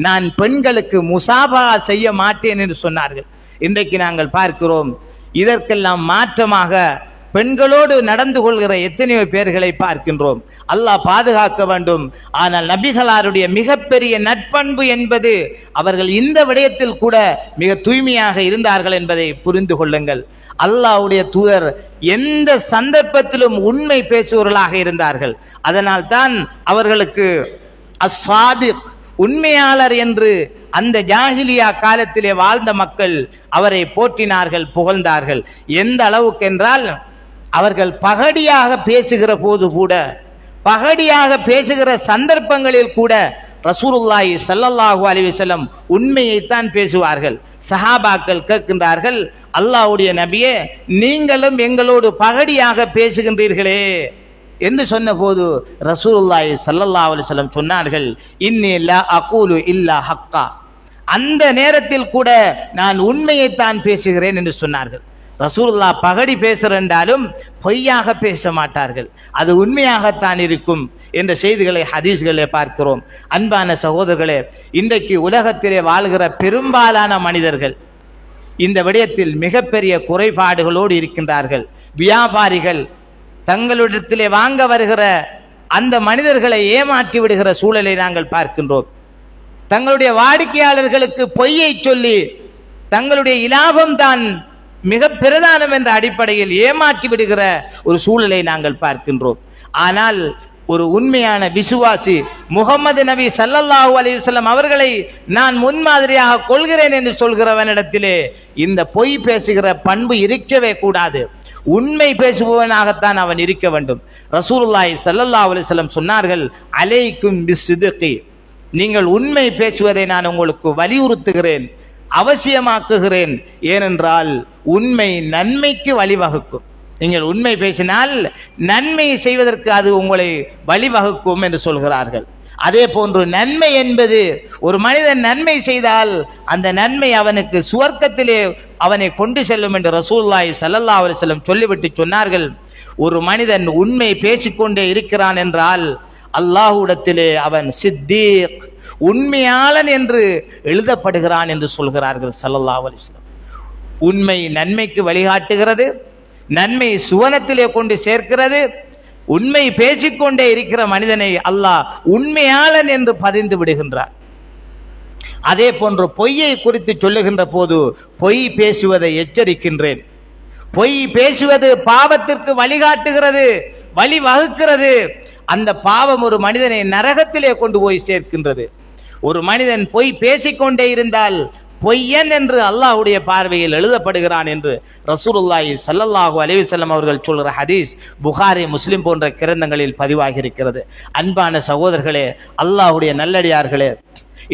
நான் பெண்களுக்கு முசாபஹா செய்ய மாட்டேன் என்று சொன்னார்கள். இன்றைக்கு நாங்கள் பார்க்கிறோம், இதற்கெல்லாம் மாற்றமாக பெண்களோடு நடந்து கொள்கிற எத்தனையோ பேர்களை பார்க்கின்றோம். அல்லாஹ் பாதுகாக்க வேண்டும். ஆனால் நபிகளாருடைய மிகப்பெரிய நட்பண்பு என்பது அவர்கள் இந்த விடயத்தில் கூட மிக தூய்மையாக இருந்தார்கள் என்பதை புரிந்து கொள்ளுங்கள். அல்லாஹ்வுடைய தூதர் எந்த சந்தர்ப்பத்திலும் உண்மை பேசுபவர்களாக இருந்தார்கள். அதனால் தான் அவர்களுக்கு அஸ்ஸாதிக், உண்மையாளர் என்று அந்த ஜாஹிலியா காலத்திலே வாழ்ந்த மக்கள் அவரை போற்றினார்கள், புகழ்ந்தார்கள். எந்த அளவுக்கு என்றால், அவர்கள் பகடியாக பேசுகிற போது கூட, பகடியாக பேசுகிற சந்தர்ப்பங்களில் கூட ரசூலுல்லாஹி ஸல்லல்லாஹு அலைஹி வஸல்லம் உண்மையைத்தான் பேசுவார்கள். சஹாபாக்கள் கேட்கின்றார்கள், அல்லாஹ்வுடைய நபியே, நீங்களும் எங்களோடு பகடியாக பேசுகின்றீர்களே என்று சொன்னபோது ரசூலுல்லாஹி ஸல்லல்லாஹு அலைஹி வஸல்லம் சொன்னார்கள், இன்னி லா அகூலு இல்லா ஹக்கா, அந்த நேரத்தில் கூட நான் உண்மையைத்தான் பேசுகிறேன் என்று சொன்னார்கள். ரசூலுல்லாஹ் பகடி பேசுகிறாலும் பொய்யாக பேச மாட்டார்கள், அது உண்மையாகத்தான் இருக்கும் என்ற செய்திகளை ஹதீஸ்களை பார்க்கிறோம். அன்பான சகோதரர்களே, இன்றைக்கு உலகத்திலே வாழ்கிற பெரும்பாலான மனிதர்கள் இந்த விடயத்தில் மிகப்பெரிய குறைபாடுகளோடு இருக்கின்றார்கள். வியாபாரிகள் தங்களிடத்திலே வாங்க வருகிற அந்த மனிதர்களை ஏமாற்றி விடுகிற சூழலை நாங்கள் பார்க்கின்றோம். தங்களுடைய வாடிக்கையாளர்களுக்கு பொய்யை சொல்லி தங்களுடைய இலாபம் தான் மிக பிரதானம் என்ற அடிப்படையில் ஏமாற்றி விடுகிற ஒரு சூழலை நாங்கள் பார்க்கின்றோம். ஆனால் ஒரு உண்மையான விசுவாசி முகமது நபி ஸல்லல்லாஹு அலைஹி வஸல்லம் அவர்களை நான் முன்மாதிரியாக கொள்கிறேன் என்று சொல்கிறவனிடத்திலே இந்த பொய் பேசுகிற பண்பு இருக்கவே கூடாது. உண்மை பேசுபவனாகத்தான் அவன் இருக்க வேண்டும். ரசூலுல்லாஹி ஸல்லல்லாஹு அலைஹி வஸல்லம் சொன்னார்கள், அலைக்கும் பிஸ்ஸித்கி, நீங்கள் உண்மை பேசுவதை நான் உங்களுக்கு வலியுறுத்துகிறேன், அவசியமாக்குகிறேன். ஏனென்றால் உண்மை நன்மைக்கு வழிவகுக்கும். நீங்கள் உண்மை பேசினால் நன்மை செய்வதற்கு அது உங்களை வழிவகுக்கும் என்று சொல்கிறார்கள். அதே போன்று நன்மை என்பது, ஒரு மனிதன் நன்மை செய்தால் அந்த நன்மை அவனுக்கு சுவர்க்கத்திலே அவனை கொண்டு செல்லும் என்று ரசூலுல்லாஹி ஸல்லல்லாஹு அலைஹி வஸல்லம் சொல்லிவிட்டு சொன்னார்கள், ஒரு மனிதன் உண்மை பேசிக்கொண்டே இருக்கிறான் என்றால் அல்லாஹ்விடத்திலே அவன் சித்தீக், உண்மையாளன் என்று எழுதப்படுகிறான் என்று சொல்கிறார்கள் ஸல்லல்லாஹு அலைஹி வஸல்லம். உண்மை நன்மைக்கு வழிகாட்டுகிறது, நன்மை சுவனத்திலே கொண்டு சேர்க்கிறது. உண்மை பேசிக்கொண்டே இருக்கிற மனிதனை அல்லாஹ் உண்மையாளன் என்று பதிந்து விடுகின்றார். அதே போன்று பொய்யை குறித்து சொல்லுகின்ற போது பொய் பேசுவதை எச்சரிக்கின்றேன். பொய் பேசுவது பாவத்திற்கு வழிகாட்டுகிறது, வழிவகுக்கிறது. அந்த பாவம் ஒரு மனிதனை நரகத்திலே கொண்டு போய் சேர்க்கின்றது. ஒரு மனிதன் பொய் பேசிக்கொண்டே இருந்தால் பொய்யன் என்று அல்லாஹ்வுடைய பார்வையில் எழுதப்படுகிறான் என்று ரசூலுல்லாஹி ஸல்லல்லாஹு அலைஹி வஸல்லம் அவர்கள் சொல்கிற ஹதீஸ் புகாரி, முஸ்லிம் போன்ற கிரந்தங்களில் பதிவாகி இருக்கிறது. அன்பான சகோதரர்களே, அல்லாஹ்வுடைய நல்லடியார்களே,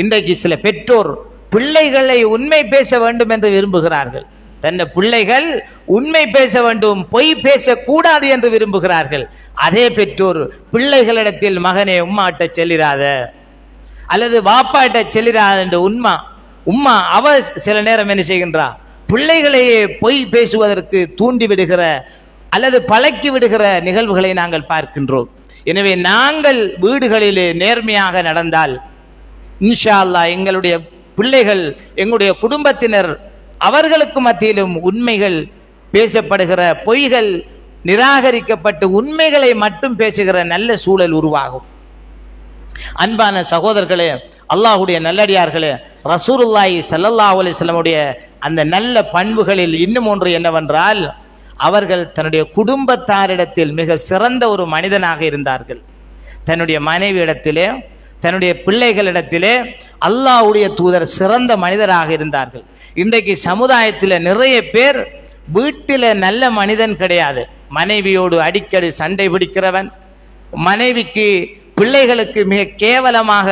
இன்றைக்கு சில பெற்றோர் பிள்ளைகளை உண்மை பேச வேண்டும் என்று விரும்புகிறார்கள். தன் பிள்ளைகள் உண்மை பேச வேண்டும், பொய் பேசக்கூடாது என்று விரும்புகிறார்கள். அதே பெற்றோர் பிள்ளைகளிடத்தில் மகனே உம்மாட்ட செல்லிராத அல்லது வாப்பாட்ட செல்லிராத என்று உம்மா அவ சில நேரம் என்ன செய்கின்றா, பிள்ளைகளையே பொய் பேசுவதற்கு தூண்டி விடுகிற அல்லது பழக்கி விடுகிற நிகழ்வுகளை நாங்கள் பார்க்கின்றோம். எனவே நாங்கள் வீடுகளிலே நேர்மையாக நடந்தால் இன்ஷா அல்லாஹ் எங்களுடைய பிள்ளைகள், எங்களுடைய குடும்பத்தினர், அவர்களுக்கு மத்தியிலும் உண்மைகள் பேசப்படுகிற, பொய்கள் நிராகரிக்கப்பட்டு உண்மைகளை மட்டும் பேசுகிற நல்ல சூழல் உருவாகும். அன்பான சகோதரர்களே, அல்லாஹ்வுடைய நல்லடியார்களே, ரசூலுல்லாஹி ஸல்லல்லாஹு அலைஹி வஸல்லமுடைய அந்த நல்ல பண்புகளில் இன்னும் ஒன்று என்னவென்றால், அவர்கள் தன்னுடைய குடும்பத்தாரிடத்தில் மிக சிறந்த ஒரு மனிதனாக இருந்தார்கள். தன்னுடைய மனைவியிடத்திலே, தன்னுடைய பிள்ளைகளிடத்திலே அல்லாஹ்வுடைய தூதர் சிறந்த மனிதராக இருந்தார்கள். இன்றைக்கு சமுதாயத்தில் நிறைய பேர் வீட்டில் நல்ல மனிதன் கிடையாது. மனைவியோடு அடிக்கடி சண்டை பிடிக்கிறவன், மனைவிக்கு பிள்ளைகளுக்கு மிக கேவலமாக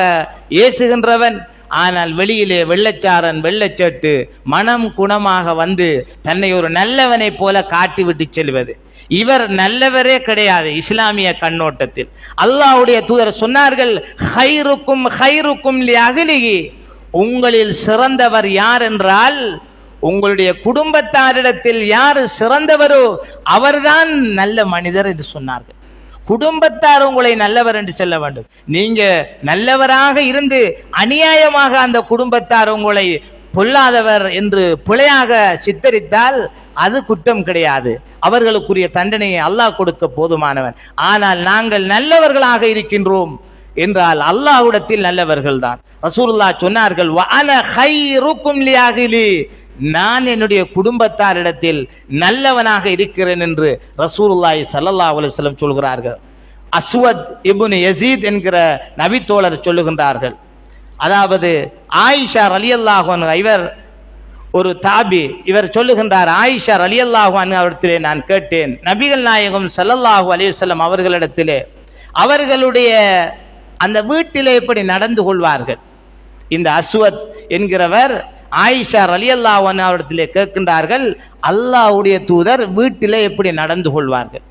ஏசுகின்றவன், ஆனால் வெளியிலே வெள்ளச்சாரன் வெள்ளச்சேட்டு மனம் குணமாக வந்து தன்னை ஒரு நல்லவனை போல காட்டிவிட்டு செல்வது. இவர் நல்லவரே கிடையாது இஸ்லாமிய கண்ணோட்டத்தில். அல்லாஹ்வுடைய தூதர் சொன்னார்கள், ஹைருக்கும் ஹைருக்கும் லிஅஹ்லிஹி, உங்களில் சிறந்தவர் யார் என்றால் உங்களுடைய குடும்பத்தாரிடத்தில் யார் சிறந்தவரோ அவர்தான் நல்ல மனிதர் என்று சொன்னார்கள். குடும்பத்தார் உங்களை நல்லவர் என்று சொல்ல வேண்டும். நீங்க நல்லவராக இருந்து அநியாயமாக அந்த குடும்பத்தார் உங்களை பொல்லாதவர் என்று பிழையாக சித்தரித்தால் அது குற்றம் கிடையாது. அவர்களுக்குரிய தண்டனையை அல்லாஹ் கொடுக்க போதுமானவன். ஆனால் நாங்கள் நல்லவர்களாக இருக்கின்றோம் என்றால் அல்லாஹ்விடத்தில் நல்லவர்கள் தான். ரசூலுல்லாஹ் சொன்னார்கள், வஅன கைருக்கும் லிஅஹ்லி, நான் என்னுடைய குடும்பத்தாரிடத்தில் நல்லவனாக இருக்கிறேன் என்று ரசூலுல்லாஹி ஸல்லல்லாஹு அலைஹி வஸல்லம் சொல்கிறார்கள். அஸ்வத் இப்னு யஸீத் என்கிற நபி தோழர் சொல்லுகின்றார்கள், அதாவது ஆயிஷா ரலியல்லாஹு அன்ஹா, இவர் ஒரு தாபி, இவர் சொல்லுகின்றார், ஆயிஷா ரலியல்லாஹு அன்ஹா அவரிடத்திலே நான் கேட்டேன், நபிகள் நாயகம் ஸல்லல்லாஹு அலைஹி வஸல்லம் அவர்களிடத்திலே அவர்களுடைய அந்த வீட்டிலே எப்படி நடந்து கொள்வார்கள். இந்த அஸ்வத் என்கிறவர் ஆயிஷா ரலியல்லாஹு அன்ஹா அவரிடத்திலே கேட்கின்றார்கள், அல்லாஹ்வுடைய தூதர் வீட்டிலே எப்படி நடந்து கொள்வார்கள்.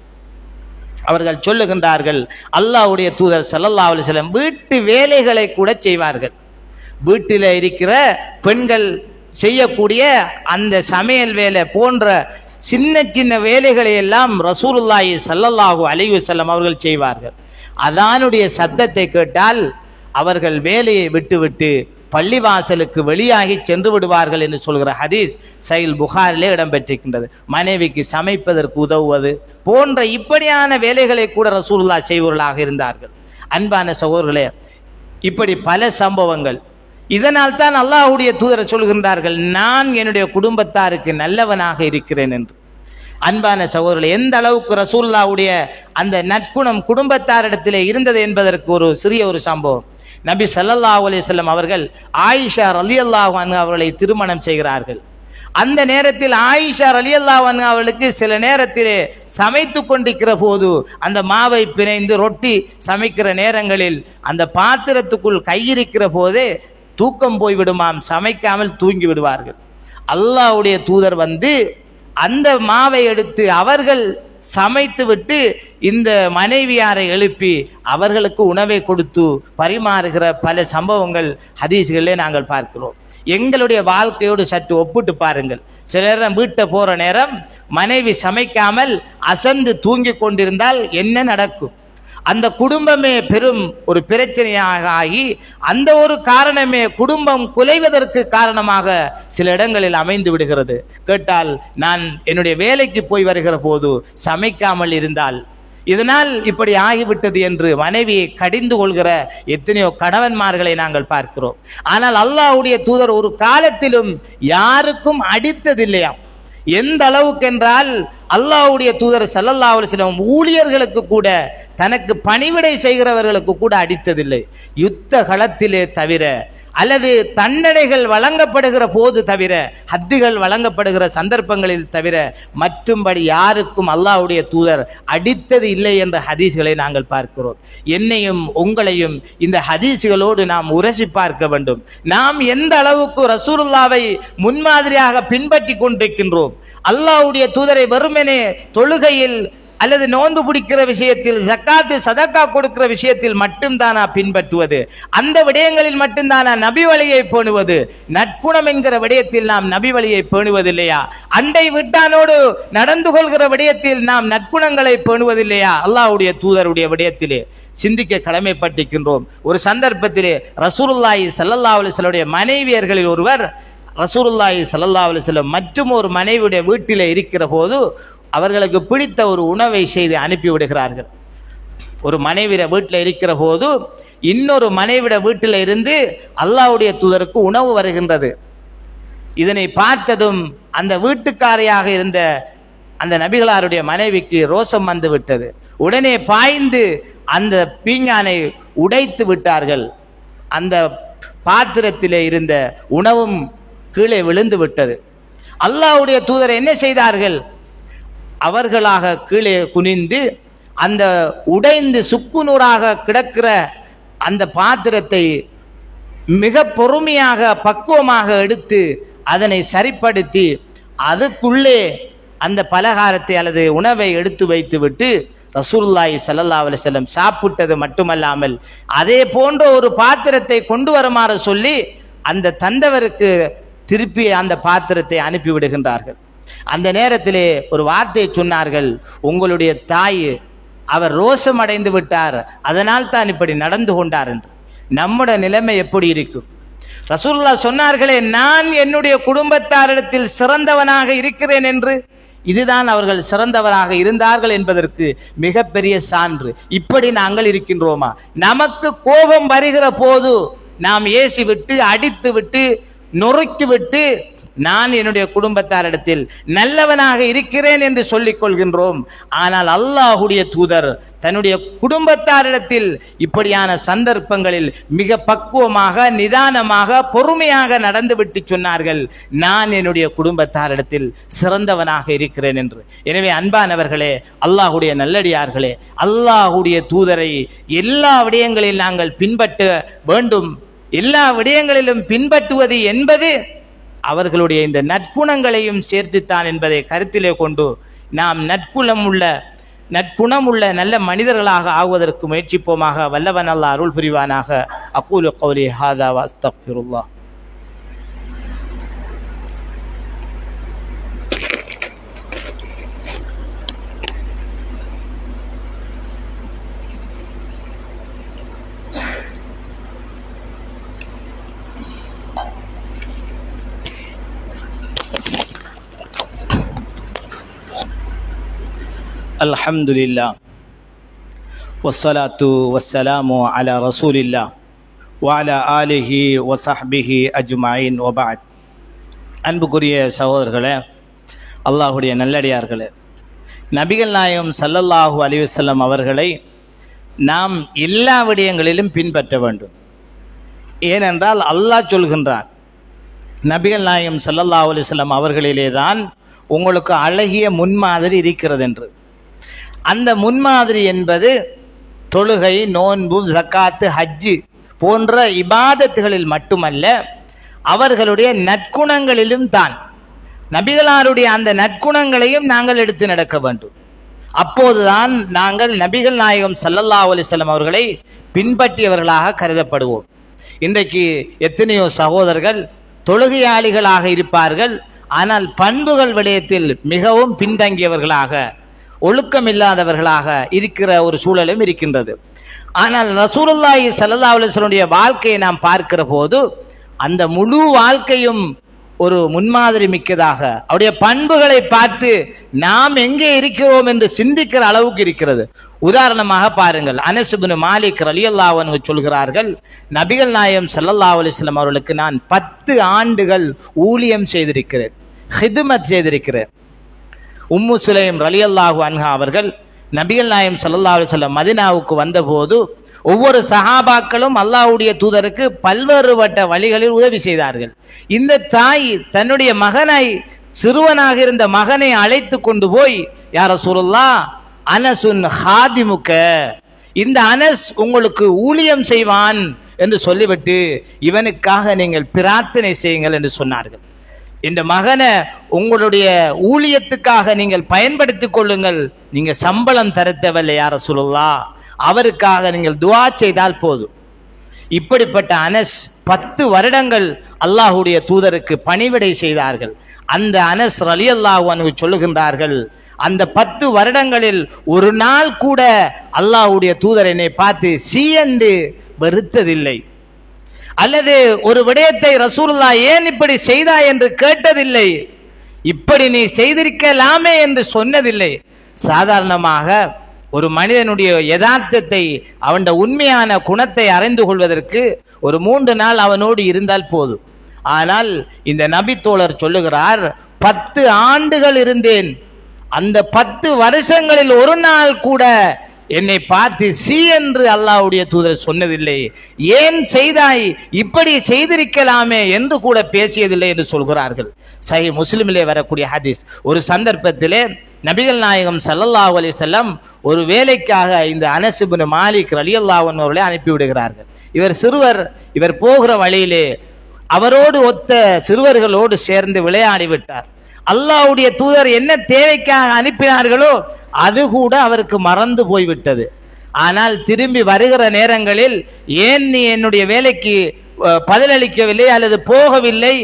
அவர்கள் சொல்லுகின்றார்கள், அல்லாஹ்வுடைய தூதர் ஸல்லல்லாஹு அலைஹி வஸல்லம் வீட்டு வேலைகளை கூட செய்வார்கள். வீட்டில் இருக்கிற பெண்கள் செய்யக்கூடிய அந்த சமையல் வேலை போன்ற சின்ன சின்ன வேலைகளை எல்லாம் ரசூலுல்லாஹி ஸல்லல்லாஹு அலைஹி வஸல்லம் அவர்கள் செய்வார்கள். அதானுடைய சத்தத்தை கேட்டால் அவர்கள் வேலையை விட்டுவிட்டு பள்ளிவாசலுக்கு வெளியாகி சென்று விடுவார்கள் என்று சொல்கிற ஹதீஸ் சஹீஹ் புகாரிலே இடம்பெற்றிருக்கின்றது. மனைவிக்கு சமைப்பதற்கு உதவுவது போன்ற இப்படியான வேலைகளை கூட ரசூலுல்லாஹ் செய்வர்களாக இருந்தார்கள். அன்பான சகோதரர்களே, இப்படி பல சம்பவங்கள். இதனால் தான் அல்லாஹ்வுடைய தூதர் சொல்கின்றார்கள், நான் என்னுடைய குடும்பத்தாருக்கு நல்லவனாக இருக்கிறேன் என்று. அன்பான சகோதரர்களே, எந்த அளவுக்கு ரசூலுல்லாஹ்வுடைய அந்த நற்குணம் குடும்பத்தாரிடத்திலே இருந்தது என்பதற்கு ஒரு சிறிய ஒரு சம்பவம். நபி ஸல்லல்லாஹு அலைஹி வஸல்லம் அவர்கள் ஆயிஷா ரலியல்லாஹு அன்ஹா அவர்களை திருமணம் செய்கிறார்கள். அந்த நேரத்தில் ஆயிஷா ரலியல்லாஹு அன்ஹா அவர்களுக்கு சில நேரத்திலே சமைத்து கொண்டிருக்கிற போது அந்த மாவை பிணைந்து ரொட்டி சமைக்கிற நேரங்களில் அந்த பாத்திரத்துக்குள் கையிருக்கிற போதே தூக்கம் போய்விடுமாம், சமைக்காமல் தூங்கி விடுவார்கள். அல்லாஹ்வுடைய தூதர் வந்து அந்த மாவை எடுத்து அவர்கள் சமைத்து விட்டு இந்த மனைவியாரை எழுப்பி அவர்களுக்கு உணவை கொடுத்து பரிமாறுகிற பல சம்பவங்கள் ஹதீஸ்களிலே நாங்கள் பார்க்கிறோம். எங்களுடைய வாழ்க்கையோடு சற்று ஒப்பிட்டு பாருங்கள். சில நேரம் வீட்டை போகிற நேரம் மனைவி சமைக்காமல் அசந்து தூங்கி கொண்டிருந்தால் என்ன நடக்கும்? அந்த குடும்பமே பெரும் ஒரு பிரச்சனையாக ஆகி அந்த ஒரு காரணமே குடும்பம் குலைவதற்கு காரணமாக சில இடங்களில் அமைந்து விடுகிறது. கேட்டால், நான் என்னுடைய வேலைக்கு போய் வருகிற போது சமைக்காமல் இருந்தால் இதனால் இப்படி ஆகிவிட்டது என்று மனைவியை கடிந்து கொள்கிற எத்தனையோ கணவன்மார்களை நாங்கள் பார்க்கிறோம். ஆனால் அல்லாஹ்வுடைய தூதர் ஒரு காலத்திலும் யாருக்கும் அடித்ததில்லையாம். எந்த அளவுக்கு என்றால் அல்லாஹ்வுடைய தூதர் ஸல்லல்லாஹு அலைஹி வஸல்லம் ஊழியர்களுக்கு கூட, தனக்கு பணிவிடை செய்கிறவர்களுக்கு கூட அடித்ததில்லை. யுத்த களத்திலே தவிர அல்லது தண்டனைகள் வழங்கப்படுகிற போது தவிர, ஹத்துகள் வழங்கப்படுகிற சந்தர்ப்பங்களில் தவிர மற்றும்படி யாருக்கும் அல்லாஹ்வுடைய தூதர் அடித்தது இல்லை என்ற ஹதீஸ்களை நாங்கள் பார்க்கிறோம். என்னையும் உங்களையும் இந்த ஹதீஸ்களோடு நாம் உரசி பார்க்க வேண்டும். நாம் எந்த அளவுக்கு ரசூலுல்லாவை முன்மாதிரியாக பின்பற்றி கொண்டிருக்கின்றோம். அல்லாஹ்வுடைய தூதரை வெறுமனே தொழுகையில் அல்லது நோன்பு பிடிக்கிற விஷயத்தில், ஜக்காத்து சதக்கா கொடுக்கிற விஷயத்தில் மட்டும்தானா பின்பற்றுவது? அந்த விடயங்களில் மட்டும்தானா நபி வழியை பேணுவது? நற்குணம் என்கிற விடயத்தில் நாம் நபி வழியை பேணுவதில்லையா? அண்டை வீட்டானோடு நடந்து கொள்கிற விடயத்தில் நாம் நற்குணங்களை பேணுவதில்லையா? அல்லாஹ்வுடைய தூதருடைய விடயத்திலே சிந்திக்க கடமைப்பட்டிருக்கின்றோம். ஒரு சந்தர்ப்பத்திலே ரசூலுல்லாஹி ஸல்லல்லாஹு அலைஹி வஸல்லம் மனைவியர்களில் ஒருவர் ரசூலுல்லாஹி ஸல்லல்லாஹு அலைஹி வஸல்லம் மற்றும் ஒரு மனைவியுடைய வீட்டிலே இருக்கிற போது அவர்களுக்கு பிடித்த ஒரு உணவை செய்து அனுப்பிவிடுகிறார்கள். ஒரு மனைவிட வீட்டில் இருக்கிற போது இன்னொரு மனைவிட வீட்டில் இருந்து அல்லாஹ்வுடைய தூதருக்கு உணவு வருகின்றது. இதனை பார்த்ததும் அந்த வீட்டுக்காரையாக இருந்த அந்த நபிகளாருடைய மனைவிக்கு ரோசம் வந்து விட்டது. உடனே பாய்ந்து அந்த பீங்கானை உடைத்து விட்டார்கள். அந்த பாத்திரத்திலே இருந்த உணவும் கீழே விழுந்து விட்டது. அல்லாஹ்வுடைய தூதர் என்ன செய்தார்கள்? அவர்களாக கீழே குனிந்து அந்த உடைந்து சுக்குநூறாக கிடக்கிற அந்த பாத்திரத்தை மிக பொறுமையாக பக்குவமாக எடுத்து அதனை சரிப்படுத்தி அதுக்குள்ளே அந்த பலகாரத்தை அல்லது உணவை எடுத்து வைத்துவிட்டு ரசூலுல்லாஹி ஸல்லல்லாஹு அலைஹி வஸல்லம் சாப்பிட்டது மட்டுமல்லாமல் அதே போன்ற ஒரு பாத்திரத்தை கொண்டு வருமாறு சொல்லி அந்த தந்தவருக்கு திருப்பி அந்த பாத்திரத்தை அனுப்பி விடுகின்றார்கள். அந்த நேரத்திலே ஒரு வார்த்தையை சொன்னார்கள், உங்களுடைய தாய் அவர் ரோஷம் அடைந்து விட்டார், அதனால் தான் இப்படி நடந்து கொண்டார் என்று. நம்முடைய நிலைமை எப்படி இருக்கும்? ரசூலுல்லாஹ் சொன்னார்களே, நான் என்னுடைய குடும்பத்தாரிடத்தில் சிறந்தவனாக இருக்கிறேன் என்று. இதுதான் அவர்கள் சிறந்தவராக இருந்தார்கள் என்பதற்கு மிகப்பெரிய சான்று. இப்படி நாங்கள் இருக்கின்றோமா? நமக்கு கோபம் வருகிற போது நாம் ஏசி விட்டு அடித்து விட்டு நொறுக்கி விட்டு நான் என்னுடைய குடும்பத்தாரிடத்தில் நல்லவனாக இருக்கிறேன் என்று சொல்லிக் கொள்கின்றோம். ஆனால் அல்லாஹுடைய தூதர் தன்னுடைய குடும்பத்தாரிடத்தில் இப்படியான சந்தர்ப்பங்களில் மிக பக்குவமாக நிதானமாக பொறுமையாக நடந்துவிட்டு சொன்னார்கள், நான் என்னுடைய குடும்பத்தாரிடத்தில் சிறந்தவனாக இருக்கிறேன் என்று. எனவே அன்பானவர்களே, அல்லாஹுடைய நல்லடியார்களே, அல்லாஹுடைய தூதரை எல்லா விடயங்களில் நாங்கள் பின்பற்ற வேண்டும். எல்லா விடயங்களிலும் பின்பற்றுவது என்பது அவர்களுடைய இந்த நற்குணங்களையும் சேர்த்துத்தான் என்பதை கருத்திலே கொண்டு நாம் நற்குணமுள்ள நல்ல மனிதர்களாக ஆகுவதற்கு முயற்சிப்போமாக. வல்லவன் அல்லாஹ் அருள் புரிவானாக. அகூலு கௌலி ஹாதா வ அஸ்தக்ஃபிருல்லாஹ். அல்ஹம்துலில்லாஹ் வஸ்ஸலாத்து வஸ்ஸலாமு அலா ரசூலில்லாஹ் வ அலா ஆலிஹி வ ஸஹ்பிஹி அஜ்மஈன் வ பஅத். அன்புக்குரிய சகோதரர்களே, அல்லாஹுடைய நல்லடியார்களே, நபிகள் நாயகம் ஸல்லல்லாஹு அலைஹி வஸல்லம் அவர்களை நாம் எல்லா விடயங்களிலும் பின்பற்ற வேண்டும். ஏனென்றால் அல்லாஹ் சொல்கின்றான், நபிகள் நாயகம் ஸல்லல்லாஹு அலைஹி வஸல்லம் அவர்களிலே தான் உங்களுக்கு அழகிய முன்மாதிரி இருக்கிறது என்று. அந்த முன்மாதிரி என்பது தொழுகை, நோன்பு, ஜக்காத்து, ஹஜ்ஜு போன்ற இபாதத்துகளில் மட்டுமல்ல, அவர்களுடைய நற்குணங்களிலும் தான். நபிகளாருடைய அந்த நற்குணங்களையும் நாங்கள் எடுத்து நடக்க வேண்டும். அப்போதுதான் நாங்கள் நபிகள் நாயகம் ஸல்லல்லாஹு அலைஹி வஸல்லம் அவர்களை பின்பற்றியவர்களாக கருதப்படுவோம். இன்றைக்கு எத்தனையோ சகோதரர்கள் தொழுகையாளிகளாக இருப்பார்கள், ஆனால் பண்புகள் விடயத்தில் மிகவும் பின்தங்கியவர்களாக, ஒழுக்கமில்லாதவர்களாக இருக்கிற ஒரு சூழலும் இருக்கின்றது. ஆனால் ரசூலுல்லாஹி ஸல்லல்லாஹு அலைஹி வஸல்லம் வாழ்க்கையை நாம் பார்க்கிற போது அந்த முழு வாழ்க்கையும் ஒரு முன்மாதிரி மிக்கதாக, அவருடைய பண்புகளை பார்த்து நாம் எங்கே இருக்கிறோம் என்று சிந்திக்கிற அளவுக்கு இருக்கிறது. உதாரணமாக பாருங்கள், அனஸ் இப்னு மாலிக் ரலியல்லாஹு அன்ஹு சொல்கிறார்கள், நபிகள் நாயகம் ஸல்லல்லாஹு அலைஹி வஸல்லம் அவர்களுக்கு நான் 10 ஆண்டுகள் ஊழியம் செய்திருக்கிறேன், ஹிதுமத் செய்திருக்கிறேன். உம்மு சுலைம் ரலியல்லாஹு அன்ஹா அவர்கள் நபிகள் நாயகம் ஸல்லல்லாஹு அலைஹி வஸல்லம் மதீனாவுக்கு வந்தபோது ஒவ்வொரு சஹாபாக்களும் அல்லாஹ்வுடைய தூதருக்கு பல்வேறுபட்ட வழிகளில் உதவி செய்தார்கள். இந்த தாய் தன்னுடைய மகனை, சிறுவனாக இருந்த மகனை அழைத்து கொண்டு போய், யா ரசூலுல்லாஹ், அனசுன் ஹாதிமுக்க, இந்த அனஸ் உங்களுக்கு ஊழியம் செய்வான் என்று சொல்லிவிட்டு இவனுக்காக நீங்கள் பிரார்த்தனை செய்யுங்கள் என்று சொன்னார்கள். இந்த மகனை உங்களுடைய ஊழியத்துக்காக நீங்கள் பயன்படுத்திக் கொள்ளுங்கள், நீங்க சம்பளம் தர தேவையில்லை யா ரசூலுல்லாஹ், அவருக்காக நீங்கள் துஆ செய்தால் போதும். இப்படிப்பட்ட அனஸ் 10 வருடங்கள் அல்லாஹுடைய தூதருக்கு பணிவிடை செய்தார்கள். அந்த அனஸ் ரலியல்லாஹு அன்ஹு சொல்லுகின்றார்கள், அந்த 10 வருடங்களில் ஒரு நாள் கூட அல்லாஹுடைய தூதர் என்னை பார்த்து சீ என்று வெறுத்ததில்லை, அல்லது ஒரு விடயத்தை ரசூலுல்லாஹ் ஏன் இப்படி செய்தாய் என்று கேட்டதில்லை, இப்படி நீ செய்திருக்கலாமே என்று சொன்னதில்லை. சாதாரணமாக ஒரு மனிதனுடைய யதார்த்தத்தை, அவனுடைய உண்மையான குணத்தை அறிந்து கொள்வதற்கு ஒரு 3 நாள் அவனோடு இருந்தால் போதும். ஆனால் இந்த நபி தோழர் சொல்லுகிறார், 10 ஆண்டுகள் இருந்தேன், அந்த 10 வருஷங்களில் ஒரு நாள் கூட என்னை பார்த்து சி என்று அல்லாஹ்வுடைய தூதர் சொன்னதில்லை. ஏன் செய்தாய், இப்படி செய்திருக்கலாமே என்று கூட பேசியதில்லை என்று சொல்கிறார்கள். சஹீஹ் முஸ்லிமிலே வரக்கூடிய ஹதீஸ். ஒரு சந்தர்ப்பத்திலே நபிகள் நாயகம் ஸல்லல்லாஹு அலைஹி வஸல்லம் ஒரு வேலைக்காக இந்த அனஸ் இப்னு மாலிக் ரலியல்லாஹு அன்ஹு அவர்களை அனுப்பிவிடுகிறார்கள். இவர் சிறுவர், இவர் போகிற வழியிலே அவரோடு ஒத்த சிறுவர்களோடு சேர்ந்து விளையாடி விட்டார். அல்லாஹ்வுடைய தூதர் என்ன தேவைக்காக அனுப்பினார்களோ அது கூட அவருக்கு மறந்து போய்விட்டது. ஆனால் திரும்பி வருகிற நேரங்களில் ஏன் நீ என்னுடைய வேலைக்கு பதிலளிக்கவில்லை அல்லது போகவில்லை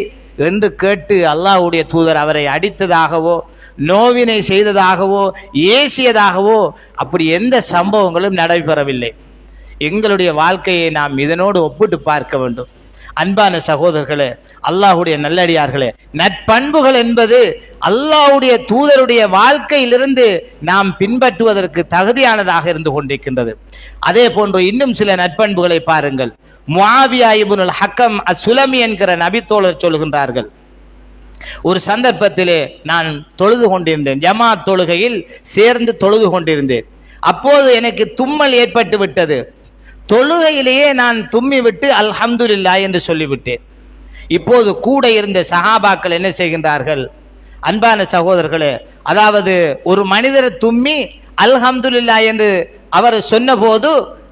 என்று கேட்டு அல்லாஹ்வுடைய தூதர் அவரை அடித்ததாகவோ நோவினை செய்ததாகவோ ஏசியதாகவோ அப்படி எந்த சம்பவங்களும் நடைபெறவில்லை. எங்களுடைய வாழ்க்கையை நாம் இதனோடு ஒப்பிட்டு பார்க்க வேண்டும். அன்பான சகோதரர்களே, அல்லாஹ்வுடைய நல்லடியார்களே, நற்பண்புகள் என்பது அல்லாஹ்வுடைய தூதருடைய வாழ்க்கையிலிருந்து நாம் பின்பற்றுவதற்கு தகுதியானதாக இருந்து கொண்டிருக்கின்றது. அதே போன்று இன்னும் சில நற்பண்புகளை பாருங்கள். முஆவியா இப்னுல் ஹக்கம் அஸ்ஸுலமி என்கிற நபித்தோழர் சொல்கின்றார்கள், ஒரு சந்தர்ப்பத்திலே நான் தொழுது கொண்டிருந்தேன், ஜமாத் தொழுகையில் சேர்ந்து தொழுது கொண்டிருந்தேன். அப்போது எனக்கு தும்மல் ஏற்பட்டு விட்டது. தொழுகையிலேயே நான் தும்மி விட்டு அல்ஹம்துலில்லாஹ் என்று சொல்லிவிட்டேன். இப்போது கூட இருந்த சஹாபாக்கள் என்ன செய்கின்றார்கள்? அன்பான சகோதரர்களே, அதாவது ஒரு மனிதர் தும்மி அல்ஹம்துலில்லாஹ் என்று அவர் சொன்னபோது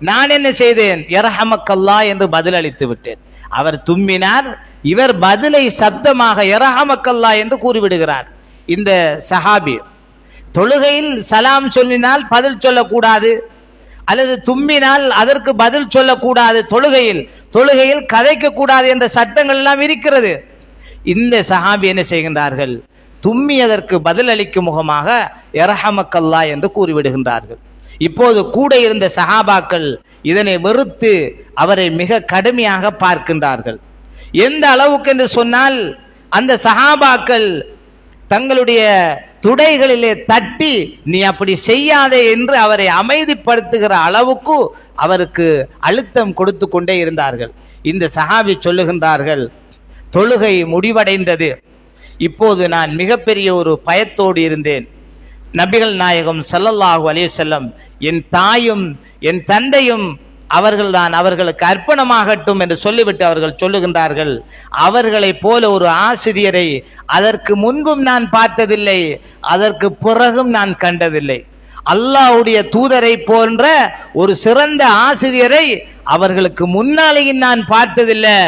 நான் என்ன செய்தேன்? யர்ஹமக்கல்லாஹ் என்று பதில் அளித்து விட்டேன். அவர் தும்மினார், இவர் பதிலை சப்தமாக யர்ஹமக்கல்லாஹ் என்று கூறிவிடுகிறார். இந்த சஹாபி தொழுகையில் சலாம் சொல்லினால் பதில் சொல்லக்கூடாது, அல்லது தும்மினால் அதற்கு பதில் சொல்லக்கூடாது, தொழுகையில் கதைக்க கூடாது என்ற சட்டங்கள் எல்லாம் இருக்கிறது. இந்த சஹாபி என்ன செய்கின்றார்கள்? தும்மியதற்கு பதில் அளிக்கும் முகமாக யர்ஹமக்கல்லாஹ் என்று கூறிவிடுகின்றார்கள். இப்போது கூட இருந்த சஹாபாக்கள் இதனை வெறுத்து அவரை மிக கடுமையாக பார்க்கின்றார்கள். எந்த அளவுக்கு என்று சொன்னால், அந்த சஹாபாக்கள் தங்களுடைய துடைகளிலே தட்டி நீ அப்படி செய்யாதே என்று அவரை அமைதிப்படுத்துகிற அளவுக்கு அவருக்கு அழுத்தம் கொடுத்து கொண்டே இருந்தார்கள். இந்த சஹாபி சொல்லுகின்றார்கள், தொழுகை முடிவடைந்தது. இப்போது நான் மிகப்பெரிய ஒரு பயத்தோடு இருந்தேன். நபிகள் நாயகம் ஸல்லல்லாஹு அலைஹி வஸல்லம் என் தாயும் என் தந்தையும் அவர்கள்தான், அவர்களுக்கு அர்ப்பணமாகட்டும் என்று சொல்லிவிட்டு அவர்கள் சொல்லுகின்றார்கள், அவர்களைப் போல ஒரு ஆசிரியரை அதற்கு முன்பும் நான் பார்த்ததில்லை, அதற்கு பிறகும் நான் கண்டதில்லை. அல்லாஹ்வுடைய தூதரை போன்ற ஒரு சிறந்த ஆசிரியரை அவர்களுக்கு முன்னாலேயும் நான் பார்த்ததில்லை,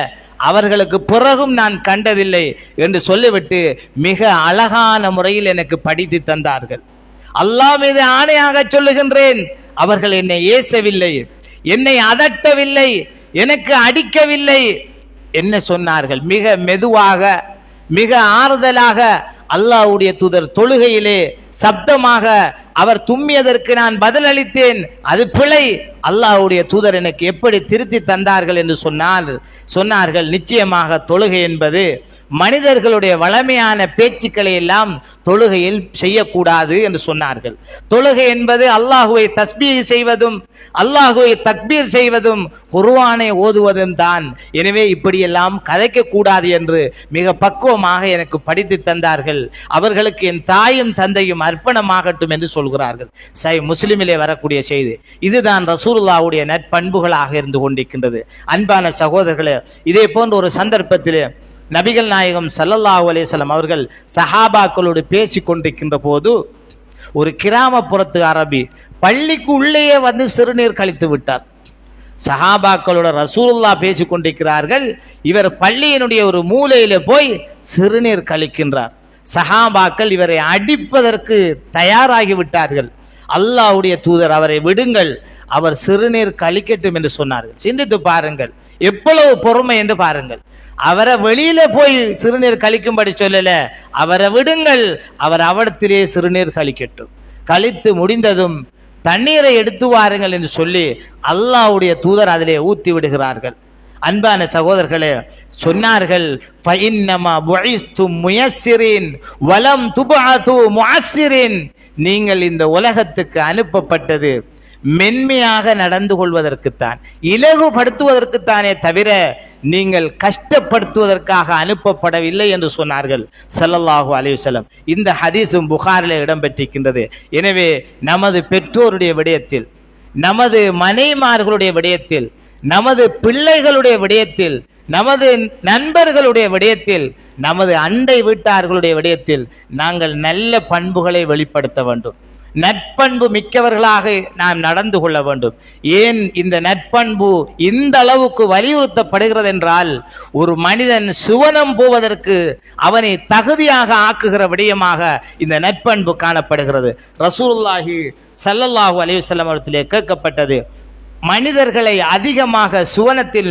அவர்களுக்கு பிறகும் நான் கண்டதில்லை என்று சொல்லிவிட்டு மிக அழகான முறையில் எனக்கு படித்து தந்தார்கள். அல்லாஹ் மீது ஆணையாக சொல்லுகின்றேன், அவர்கள் என்னை ஏசவில்லை, என்னை அதட்டவில்லை, எனக்கு அடிக்கவில்லை. என்ன சொன்னார்கள்? மிக மெதுவாக, மிக ஆறுதலாக அல்லாஹ்வுடைய தூதர் தொழுகையிலே சப்தமாக அவர் தும்மியதற்கு நான் பதிலளித்தேன், அது பிழை, அல்லாஹ்வுடைய தூதர் எனக்கு எப்படி திருத்தி தந்தார்கள் என்று சொன்னார்கள். நிச்சயமாக தொழுகை என்பது மனிதர்களுடைய வளமையான பேச்சுக்களை எல்லாம் தொழுகையில் செய்யக்கூடாது என்று சொன்னார்கள். தொழுகை என்பது அல்லாஹுவை தஸ்பீஹ் செய்வதும் அல்லாஹுவை தக்பீர் செய்வதும் குர்ஆனை ஓதுவதும் தான். எனவே இப்படியெல்லாம் கதைக்க கூடாது என்று மிக பக்குவமாக எனக்கு படித்து தந்தார்கள். அவர்களுக்கு என் தாயும் தந்தையும் அர்ப்பணமாகட்டும் என்று சொல்கிறார்கள். முஸ்லிமிலே வரக்கூடிய செய்தி இதுதான் ரசூலுல்லாஹ்வுடைய நற்பண்புகளாக இருந்து கொண்டிருக்கின்றது. அன்பான சகோதரர்களே, இதே போன்ற ஒரு சந்தர்ப்பத்திலே நபிகள் நாயகம் ஸல்லல்லாஹு அலைஹி வஸல்லம் அவர்கள் சஹாபாக்களோடு பேசி கொண்டிருக்கின்ற போது ஒரு கிராமப்புறத்து அரபி பள்ளிக்கு உள்ளேயே வந்து சிறுநீர் கழித்து விட்டார். சஹாபாக்களோட ரசூலுல்லாஹ் பேசி கொண்டிருக்கிறார்கள், இவர் பள்ளியினுடைய ஒரு மூலையில போய் சிறுநீர் கழிக்கின்றார். சஹாபாக்கள் இவரை அடிப்பதற்கு தயாராகி விட்டார்கள். அல்லாஹ்வுடைய தூதர் அவரை விடுங்கள், அவர் சிறுநீர் கழிக்கட்டும் என்று சொன்னார்கள். சிந்தித்து பாருங்கள், எவ்வளவு பொறுமை என்று பாருங்கள். அவரை வெளியில போய் சிறுநீர் கழிக்கும்படி சொல்லல, அவரை விடுங்கள், அவர் அவடத்திலே சிறுநீர் கழிக்கட்டும், கழித்து முடிந்ததும் தண்ணீரை எடுத்து வாருங்கள் என்று சொல்லி அல்லாஹ்வுடைய தூதர் அதிலே ஊத்தி விடுகிறார்கள். அன்பான சகோதரர்களே, சொன்னார்கள், ஃபஇன்னமா புஇஸ்தும் முயஸ்ஸிரின் வலம் துபஅது முஅஸ்ஸிரின், நீங்கள் இந்த உலகத்துக்கு அனுப்பப்பட்டது மென்மையாக நடந்து கொள்வதற்குத்தான், இலகுபடுத்துவதற்குத்தானே தவிர நீங்கள் கஷ்டப்படுத்துவதற்காக அனுப்பப்படவில்லை என்று சொன்னார்கள் ஸல்லல்லாஹு அலைஹி வஸல்லம். இந்த ஹதீஸும் புகாரிலே இடம்பெற்றிருக்கின்றது. எனவே நமது பெற்றோருடைய விடயத்தில், நமது மனைவிமார்களுடைய விடயத்தில், நமது பிள்ளைகளுடைய விடயத்தில், நமது நண்பர்களுடைய விடயத்தில், நமது அண்டை வீட்டார்களுடைய விடயத்தில் நாங்கள் நல்ல பண்புகளை வெளிப்படுத்த வேண்டும். நற்பண்பு மிக்கவர்களாக நாம் நடந்து கொள்ள வேண்டும். ஏன் இந்த நற்பண்பு இந்த அளவுக்கு வலியுறுத்தப்படுகிறது என்றால், ஒரு மனிதன் சுவனம் போவதற்கு அவனை தகுதியாக ஆக்குகிற விடயமாக இந்த நற்பண்பு காணப்படுகிறது. ரசூலுல்லாஹி ஸல்லல்லாஹு அலைஹி வஸல்லம் அவர்களிடத்திலே கேட்கப்பட்டது, மனிதர்களை அதிகமாக சுவனத்தில்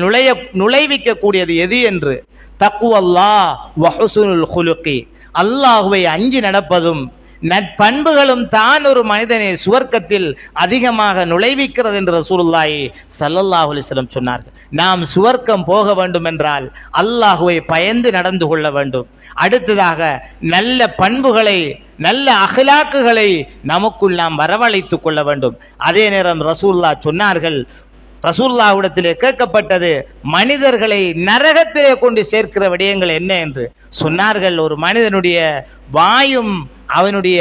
நுழைவிக்கக்கூடியது எது என்று. தக்வல்லாஹ் வ ஹுஸ்னுல் குலுகி, அல்லாஹ்வை அஞ்சி நடப்பதும் நற்பண்புகளும் தான் ஒரு மனிதனை சுவர்க்கத்தில் அதிகமாக நுழைவிக்கிறது என்று ரசூலுல்லாஹி ஸல்லல்லாஹு அலைஹி வஸல்லம் சொன்னார்கள். நாம் சுவர்க்கம் போக வேண்டும் என்றால் அல்லாஹ்வை பயந்து நடந்து கொள்ள வேண்டும். அடுத்ததாக நல்ல பண்புகளை, நல்ல அஹ்லாக்குகளை நமக்குள் நாம் வரவழைத்துக் கொள்ள வேண்டும். அதே நேரம் ரசூலுல்லாஹ் சொன்னார்கள், ரசூலுல்லாஹ்விடத்திலே கேட்கப்பட்டது, மனிதர்களை நரகத்திலே கொண்டு சேர்க்கிற விடயங்கள் என்ன என்று சொன்னார்கள். ஒரு மனிதனுடைய வாயும் அவனுடைய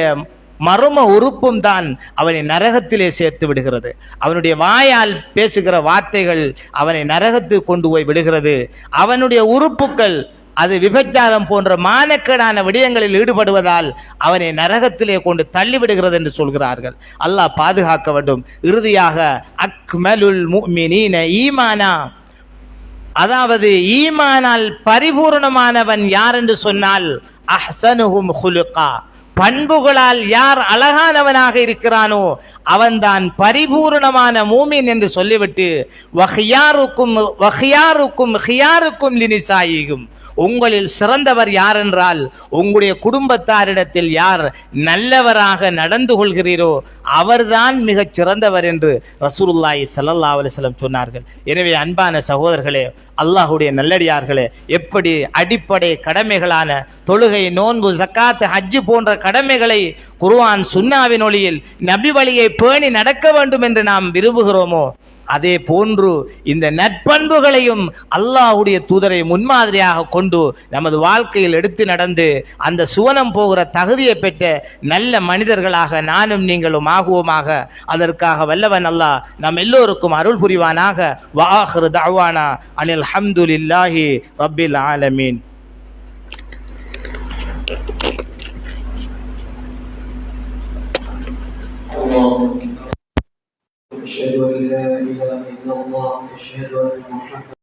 மர்ம உறுப்பும் தான் அவனை நரகத்திலே சேர்த்து விடுகிறது. அவனுடைய வாயால் பேசுகிற வார்த்தைகள் அவனை நரகத்துக்கு கொண்டு போய் விடுகிறது. அவனுடைய உறுப்புக்கள் அது விபச்சாரம் போன்ற மானக்கேடான விடயங்களில் ஈடுபடுவதால் அவனை நரகத்திலே கொண்டு தள்ளிவிடுகிறது என்று சொல்கிறார்கள். அல்லாஹ் பாதுகாக்க வேண்டும். இறுதியாக அக்மலுல் முஃமினீன ஈமானா, அதாவது ஈமானால் பரிபூர்ணமானவன் யார் என்று சொன்னால் அஹ்ஸனுஹும் குலுகா, பண்புகளால் யார் அழகானவனாக இருக்கிறானோ அவன்தான் பரிபூர்ணமான மூமின் என்று சொல்லிவிட்டு வஹியாருக்கும் லினிசாயிகும், உங்களில் சிறந்தவர் யார் என்றால் உங்களுடைய குடும்பத்தாரிடத்தில் யார் நல்லவராக நடந்து கொள்கிறீரோ அவர்தான் மிகச் சிறந்தவர் என்று ரசூலுல்லாஹி ஸல்லல்லாஹு அலைஹி வஸல்லம் சொன்னார்கள். எனவே அன்பான சகோதரர்களே, அல்லாஹ்வுடைய நல்லடியார்களே, எப்படி அடிப்படை கடமைகளான தொழுகை, நோன்பு, ஜக்காத், ஹஜ் போன்ற கடமைகளை குர்ஆன் சுன்னாவின் ஒளியில் நபி வழியை பேணி நடக்க வேண்டும் என்று நாம் விரும்புகிறோமோ, அதே போன்று இந்த நற்பண்புகளையும் அல்லாஹ்வுடைய தூதரை முன்மாதிரியாக கொண்டு நமது வாழ்க்கையில் எடுத்து நடந்து அந்த சுவனம் போகிற தகுதியை பெற்ற நல்ல மனிதர்களாக நானும் நீங்களும் ஆகுவோமாக. அதற்காக வல்லவன் அல்லாஹ் நம் எல்லோருக்கும் அருள் புரிவானாக. வ ஆகிரு தஅவானா அனில் ஹம்துலில்லாஹி ரப்பில் ஆலமீன். أشهد أن لا إله إلا الله، أشهد أن محمدا